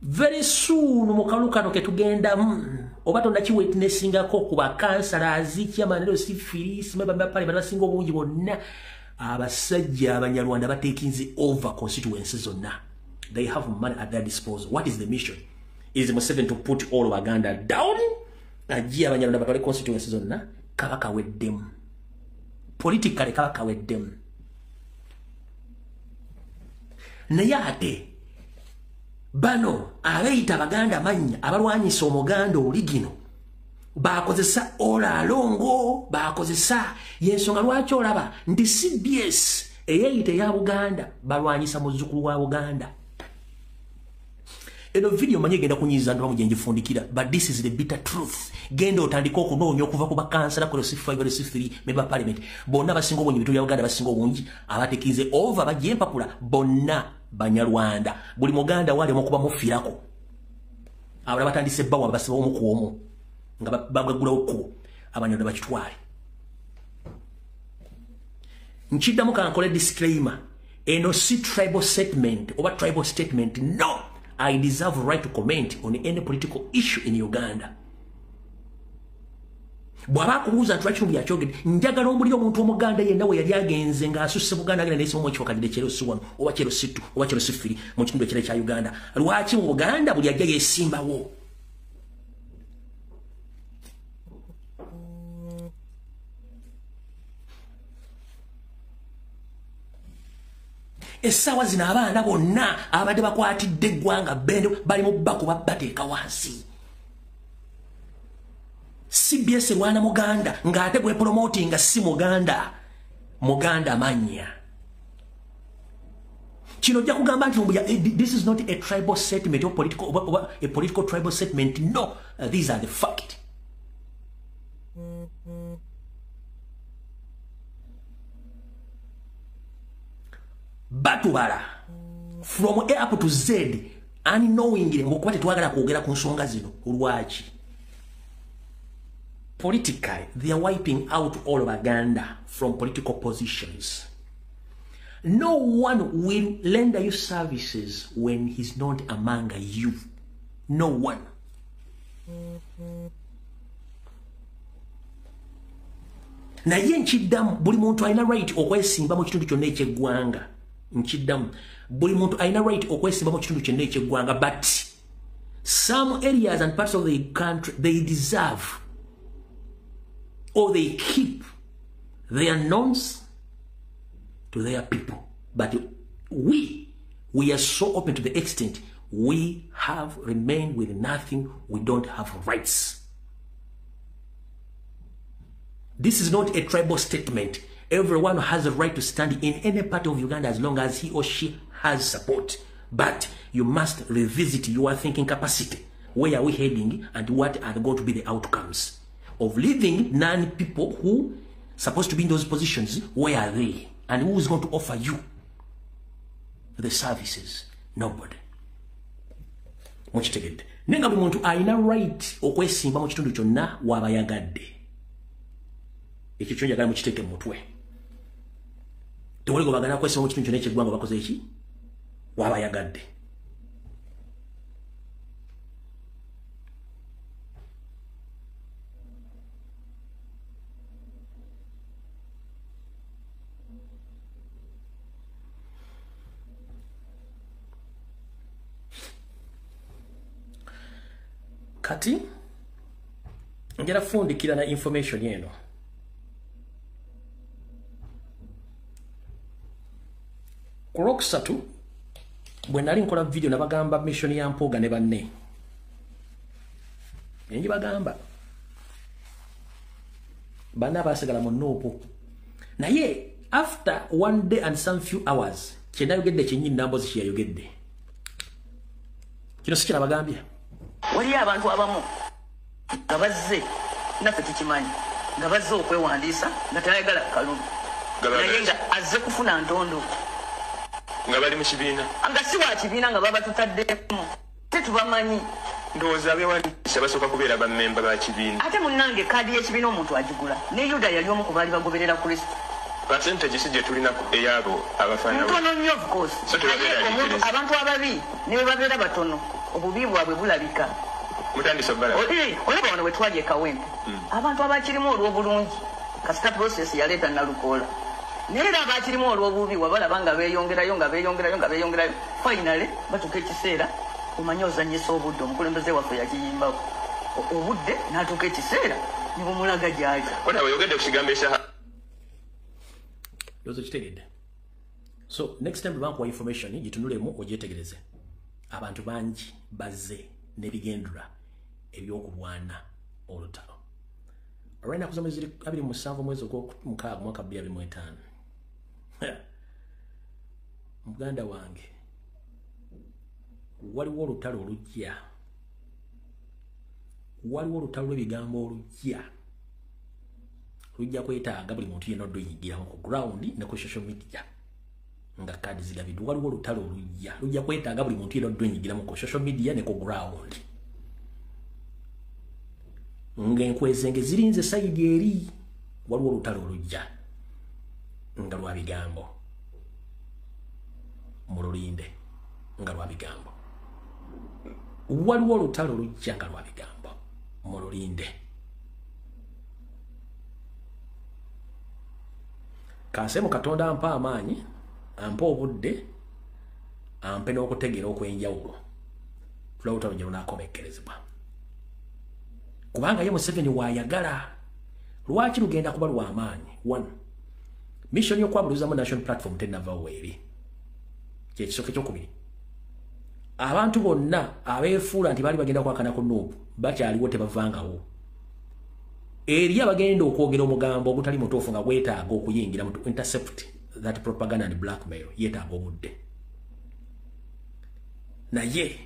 very soon mukalukano ketugenda oba tonda ki witnessingako ku bakansalazi kyamanero sifirisi mebamba pale banasinga obungi bonna abasajja Abanyarwanda batekinze over constituencies zonna. They have money at their disposal. What is the mission? Is Museveni to put all Baganda down? Ajia Abanyarwanda batwale constituencies zonna kabaka weddemu politically kabaka weddemu naye ate bano abayita abaganda manya abalwanyisa omuganda oligino bakozesa olalongo bakozesa yensonga lwaki olaba nti CBS eyeyita ya Buganda balwanyisa muzzukulu wa Buganda. Eno video manye genda kunyiza ndo mujengifundikira, but this is the bitter truth. Genda otandika okunoonya okuva ku bakansala ku C5 C3 member parliament bonna basinga obungi bitu bya Uganda basinga obungi abatekize over bajempapula bonna Banyarwanda buli muganda wali omukuba mufirako abala batandise bawa basiba omukuomo nga bagagula okko Abanyarwanda bakitwale. Nchiddamu kankole disclaimer, eno si tribal statement oba tribal statement. No, I deserve right to comment on any political issue in Uganda. Bwaba kubuza twaki mu byachogede njagala ombuli omuntu omuganda yenna we yali agenze nga asusse Buganda agenda n'esimu mu kifokadde kyero suwano oba kyero situ oba kyero sifiri mu kitundu ekire kya Uganda. Lwaki mu Buganda buli ajja yesimbawo? Esawa zina abaana bonna abadde bakwatidde eggwanga bende bali mu bakuba bateeka wansi. CBS wana Muganda ngate gwe promoting si Muganda manya. Kino jja kugamba nti this is not a tribal statement or a political tribal statement. No, these are the fact. Batubala from A up to Z unknowingly ngokuba tetwagala kwogera ku nsonga zino olwaki. Politically, they are wiping out all of Uganda from political positions. No one will render you services when he's not among you. No one. Naye nchiddamu buli muntu alina right okwesimba mu kitundu kyonna eky'eggwanga. Nchiddamu buli muntu alina right okwesimba mu kitundu kyonna eky'eggwanga, but some areas and parts of the country they deserve or they keep their norms to their people. But we are so open to the extent we have remained with nothing. We don't have rights. This is not a tribal statement. Everyone has a right to stand in any part of Uganda as long as he or she has support. But you must revisit your thinking capacity. Where are we heading and what are going to be the outcomes of leaving non-people who supposed to be in those positions? Where are they? And who is going to offer you the services? Nobody. Muchitegedde. Nenga buli muntu alina right okwesimba mu kitundu kyonna w'abayagadde. Ekyo kyo njagala mukiteeke mu mutwe. Tewali gwe bagana kwesimba mu kitundu kyonna eky'eggwanga bakoze eki? W'abayagadde. Kati ngera fundikira na information yeno. Kurokusatu bwe nali nkola video nabagamba mission ya Mpoga ne banne. Enji bagamba bana basigala mu Nopo. Naye after one day and some few hours kyendayogedde kyenyini nambo zikiyayogedde. Kino sikira bagambye. Wali abantu abamu nga bazze naffe tukimanyi nga bazze okwewandiisa nga tayagala kalulu naye nga azze kufuna ntondo nga bali mu kibiina nga si wa kibiina nga baba tutaddemu tetubamanyi ndowooza abeewandiisa basooka kubeera bammemba ba kibiina ate munnange kaadi y'ekibiina omuntu agigula ne Yuda yali omu ku baali bagoberera Kristo percentage si gye tulina eyabo abafaanana ntono nnyo of course abantu ababi ne bwe babeera batono obubi bwabwe bulabika. Mutandisa bala olaba wano we twaje Kawempe abantu abakirimu olw'obulungi kasita process yaleeta Nalukoola naye era abakirimu olw'obubi wabalaba nga beeyongerayo finally batuuka ekiseera omanye ozanyisa obudde omukulembeze waffe yakiyimbawo obudde n'atuuka ekiseera ne bumulaga gyali ona weyogedde ku kigambo ekya yozo kitegedde. So next time bankuwa information gitunulemu ogyetegereze. abantu bangi bazze n'ebigendera ebyokulwana olutalo. Olwenda kusoma ziri 27 mwezi ogw'omukaaga mwaka 2025. Muganda wange waliwo olutalo olujja. Waliwo olutalo lw'ebigambo olujja. Lujja kwetaaga buli muntu yenna oddoyigiramu ku ground ne ku social media. Nga kadi zigabiddwa waliwo olutalo olujja. Lujja kwetaaga buli muntu yenna oddoyigiramu ku social media ne ku ground. Ng'enkwezenge zirinze sayidi eri waliwo olutalo olujja nga lwa bigambo mu Lulinde nga lwa bigambo. Waliwo olutalo olujja nga lwa bigambo mu Lulinde. Kansemu Katonda ampa amaanyi, ampa obudde, ampe n'okutegeera okw'enjawulo. Tulawuta olugero n'akomekkerezebwa. Kubanga ye Museveni wayagala. Lwaki lugenda kuba lwa amaanyi? 1. Mission y'okwabuluzamu national platform tennavaawo eri. Kyekisooka ekyokubiri. Abantu bonna abeefuula nti baali bagenda kwakana ku Nuupu bakyaliwo tebavangawo. Eri abagenda okwogera omugambo ogutali mutuufu nga gwetaaga okuyingira mu intercept that propaganda and blackmail yeetaaga obudde. Naye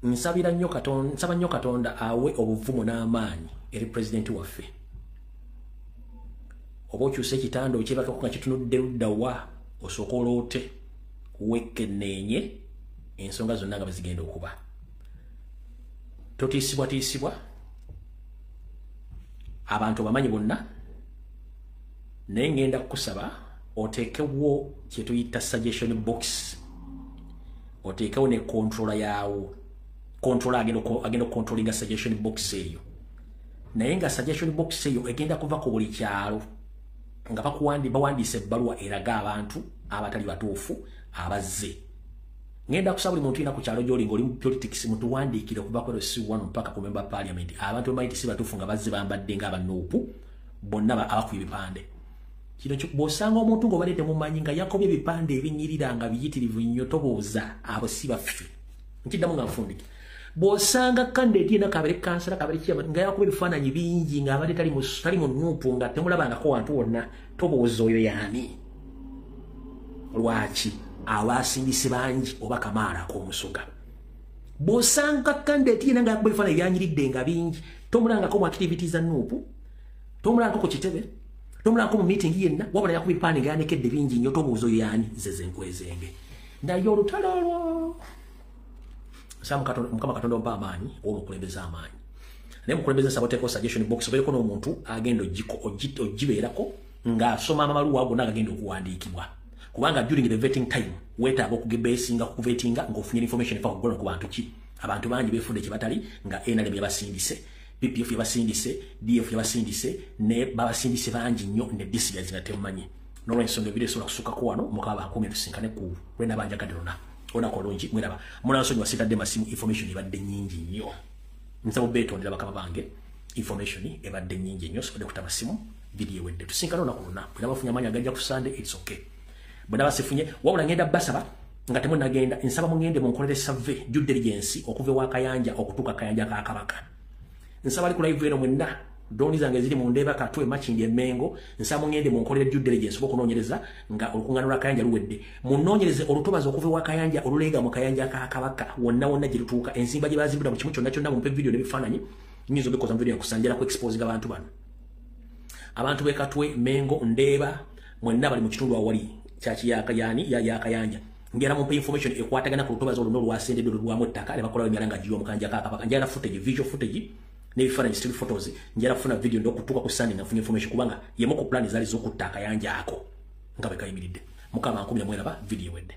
nsaba nnyo Katonda awe obuvumu n'amaanyi eri pulezidenti waffe. Oba okyusa ekitanda okyebakako nga kitunudde ludda wa osooka oloote wekenneenye ensonga zonna nga bazigenda okuba. Totiisibwa abantu bamanyi bonna, naye ngenda kukusaba oteekewo kye tuyita suggestion box, oteekewo ne controller yaawo. Controller agenda controlling suggestion box eyo. Naye nga suggestion box eyo egenda kuva ku buli kyalo nga bawandiise ebbaluwa eraga abantu abatali batuufu abazze. Ngenda kusaba buli muntu ina ku kyalo gy'oli ng'oli mu politics mutuwandiikire okuva ku LC1 mpaka ku member parliament. Abantu bemayiti si batuufu nga bazze bambadde ng'aba Nuupu bonna abakuba ebipande. Kino bw'osanga omuntu ng'obadde temumanyi nga yakobye ebipande ebinyirira nga biyitirivu nnyo tobooza abo si baffe. Nkiddamu nga nfundike. Bw'osanga kandidaati yenna kabere kansala kabere kiyama nga yakuba ebifaananyi bingi ng'abadde tali mu Nuupu nga temulabangako wantu wonna tobooza oyo yaani. Lwaki? Abasindise bangi oba kamaala ak'omusoga. Bw'osanga kandidaati yenna nga yakuba ebifaananyi byanyiridde nga bingi tomulangako mu activities za Nuupu, tomulangako ku kitebe, tomulangako mu meeting yenna, wabula yakuba ebipande nga yanekedde bingi nnyo tobooza oyo yaani zeze nkwezenge. Naye olutalo olwo Mukama Katonda ompa amaanyi omukulembeza amaanyi. Naye mukulembeza nsaba oteekeko suggestion box obeeko n'omuntu agenda ogibeerako ng'asoma amabaluwa gonna agagenda okuwandiikibwa. Kubanga during the vetting time weetaaga okugebeesinga kuvetinga ng'ofunye information efa kuggona ku bantu ki. Abantu bangi beefudde kye batali nga NRM yabasindise, PPF yabasindise, DF yabasindise ne babasindise bangi nnyo ne dissidents nga temumanyi. N'olw'ensonga ebiro esobola kusukako wano Mukama akuumye tusinkane ku lwenda banjagadde lonna. Ona kolonji mwiraba munansonyi wasitadde masimu information ebadde nnyingi nnyo. Nsaba beetondera bakama bange information ebadde nnyingi nnyo sobodde kutaba simu video wedde tusinkana olunaku lwonna bwe nabafunye amaanyi agajja ku Sunday it's okay. Bwe nabasifunye wabula ngenda basaba nga temunnagenda nsaba mugende munkolere survey due diligence okuva ewa Kayanja okutuuka Kayanja ka Kabaka. Nsaba ali ku live eno mwenna doni zange ziri mu Ndeeba Katwe Makindi Emmengo nsaba mugende munkolere due diligence okunoonyereza nga olukuŋŋaano lwa Kayanja luwedde. Munoonyereze olutobazi okuva ewa Kayanja oluleega mu Kayanja ka Kabaka wonna gye lutuuka enzimba gye bazimbira mu kimu kyonna mumpe video n'ebifaananyi nyinza obikoza mu video yakusanjala ku exposing abantu bano. Abantu b'e Katwe Mengo Ndeeba mwenna bali mu kitundu awali kyaki ya Kayanja. Ngera mumpe information ekwatagana ku lutobazi olwo lwasendedde lwamu ettaka ne bakola emyala nga giyo mu Kayanja ka Kabaka. Njala footage, visual footage n'ebifaananyi still photos. Njala funa video nd'okutuuka ku Sunday nafuna information kubanga yemu ku plan zaali z'okutta Kayanja ako nga bwe kayimiridde. Mukama ankumya mweraba video wedde.